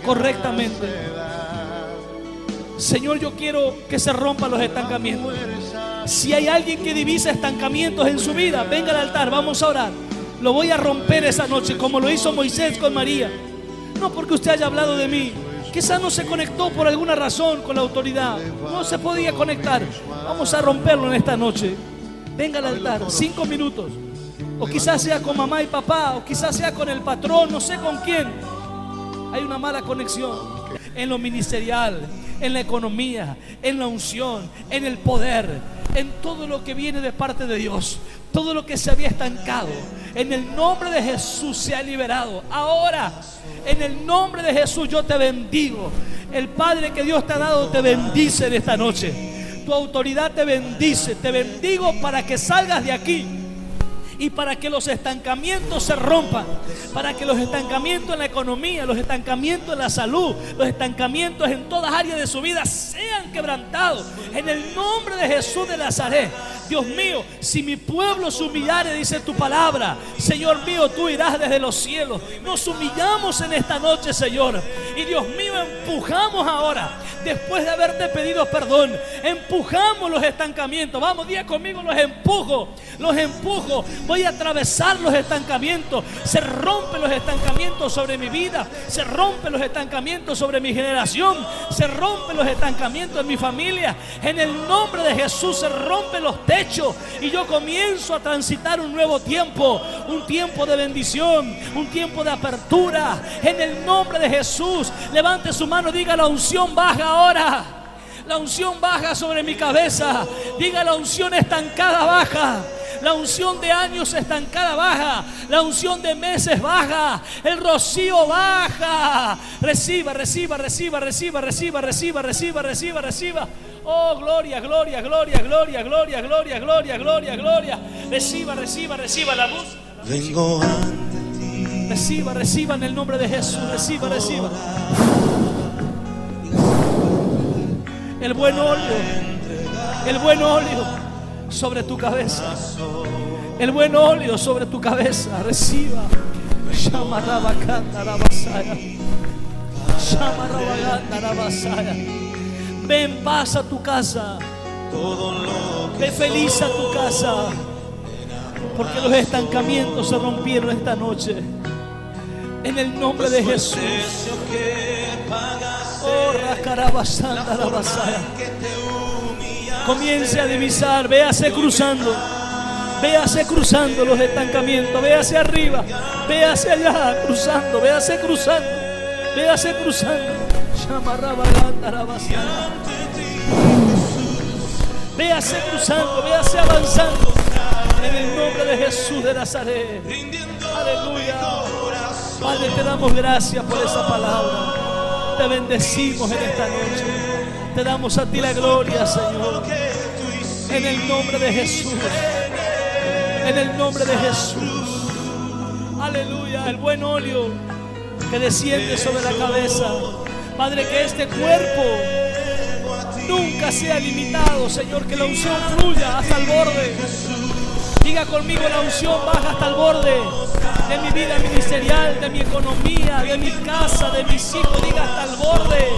correctamente. Señor, yo quiero que se rompan los estancamientos. Si hay alguien que divisa estancamientos en su vida, venga al altar, vamos a orar. Lo voy a romper esa noche, como lo hizo Moisés con María. No porque usted haya hablado de mí, quizás no se conectó por alguna razón con la autoridad, no se podía conectar. Vamos a romperlo en esta noche. Venga al altar, 5 minutos. O quizás sea con mamá y papá, o quizás sea con el patrón, no sé con quién. Hay una mala conexión en lo ministerial, en la economía, en la unción, en el poder, en todo lo que viene de parte de Dios. Todo lo que se había estancado, en el nombre de Jesús se ha liberado. Ahora, en el nombre de Jesús, yo te bendigo. El Padre que Dios te ha dado te bendice en esta noche. Tu autoridad te bendice. Te bendigo para que salgas de aquí y para que los estancamientos se rompan, para que los estancamientos en la economía, los estancamientos en la salud, los estancamientos en todas áreas de su vida sean quebrantados en el nombre de Jesús de Nazaret. Dios mío, si mi pueblo se humillare, dice tu palabra, Señor mío, tú irás desde los cielos. Nos humillamos en esta noche, Señor, y Dios mío, empujamos ahora, después de haberte pedido perdón, empujamos los estancamientos. Vamos, diga conmigo, los empujo, voy a atravesar los estancamientos. Se rompen los estancamientos sobre mi vida, se rompen los estancamientos sobre mi generación, se rompen los estancamientos en mi familia. En el nombre de Jesús se rompen los techos y yo comienzo a transitar un nuevo tiempo, un tiempo de bendición, un tiempo de apertura. En el nombre de Jesús, levante su mano, diga: la unción baja ahora. La unción baja sobre mi cabeza. Diga: la unción estancada baja. La unción de años estancada baja. La unción de meses baja. El rocío baja. Reciba, reciba, reciba, reciba, reciba, reciba, reciba, reciba, reciba. Oh, gloria, gloria, gloria, gloria, gloria, gloria, gloria, gloria, gloria. Reciba, reciba, reciba la luz. Vengo ante ti. Reciba, reciba en el nombre de Jesús. Reciba, reciba. El buen óleo sobre tu cabeza. El buen óleo sobre tu cabeza. Reciba. Ve en paz a tu casa. Ve feliz a tu casa. Porque los estancamientos se rompieron esta noche. En el nombre de Jesús. Oh, racarabasanda la basaya. Comience a divisar, véase cruzando los estancamientos, véase arriba, véase allá, cruzando, véase cruzando, véase cruzando, véase avanzando, en el nombre de Jesús de Nazaret. Aleluya. Padre, te damos gracias por esa palabra, te bendecimos en esta noche, te damos a ti la gloria, Señor. En el nombre de Jesús. En el nombre de Jesús. Aleluya. El buen óleo que desciende sobre la cabeza. Padre, que este cuerpo nunca sea limitado, Señor. Que la unción fluya hasta el borde. Diga conmigo: la unción baja hasta el borde de mi vida ministerial, de mi economía, de mi casa, de mis hijos. Diga: hasta el borde.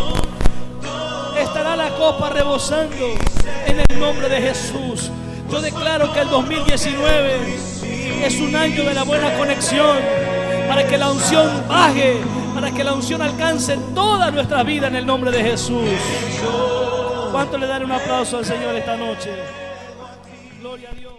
Estará la copa rebosando en el nombre de Jesús. Yo declaro que el 2019 es un año de la buena conexión, para que la unción baje, para que la unción alcance toda nuestra vida en el nombre de Jesús. ¿Cuánto le daré un aplauso al Señor esta noche? Gloria a Dios.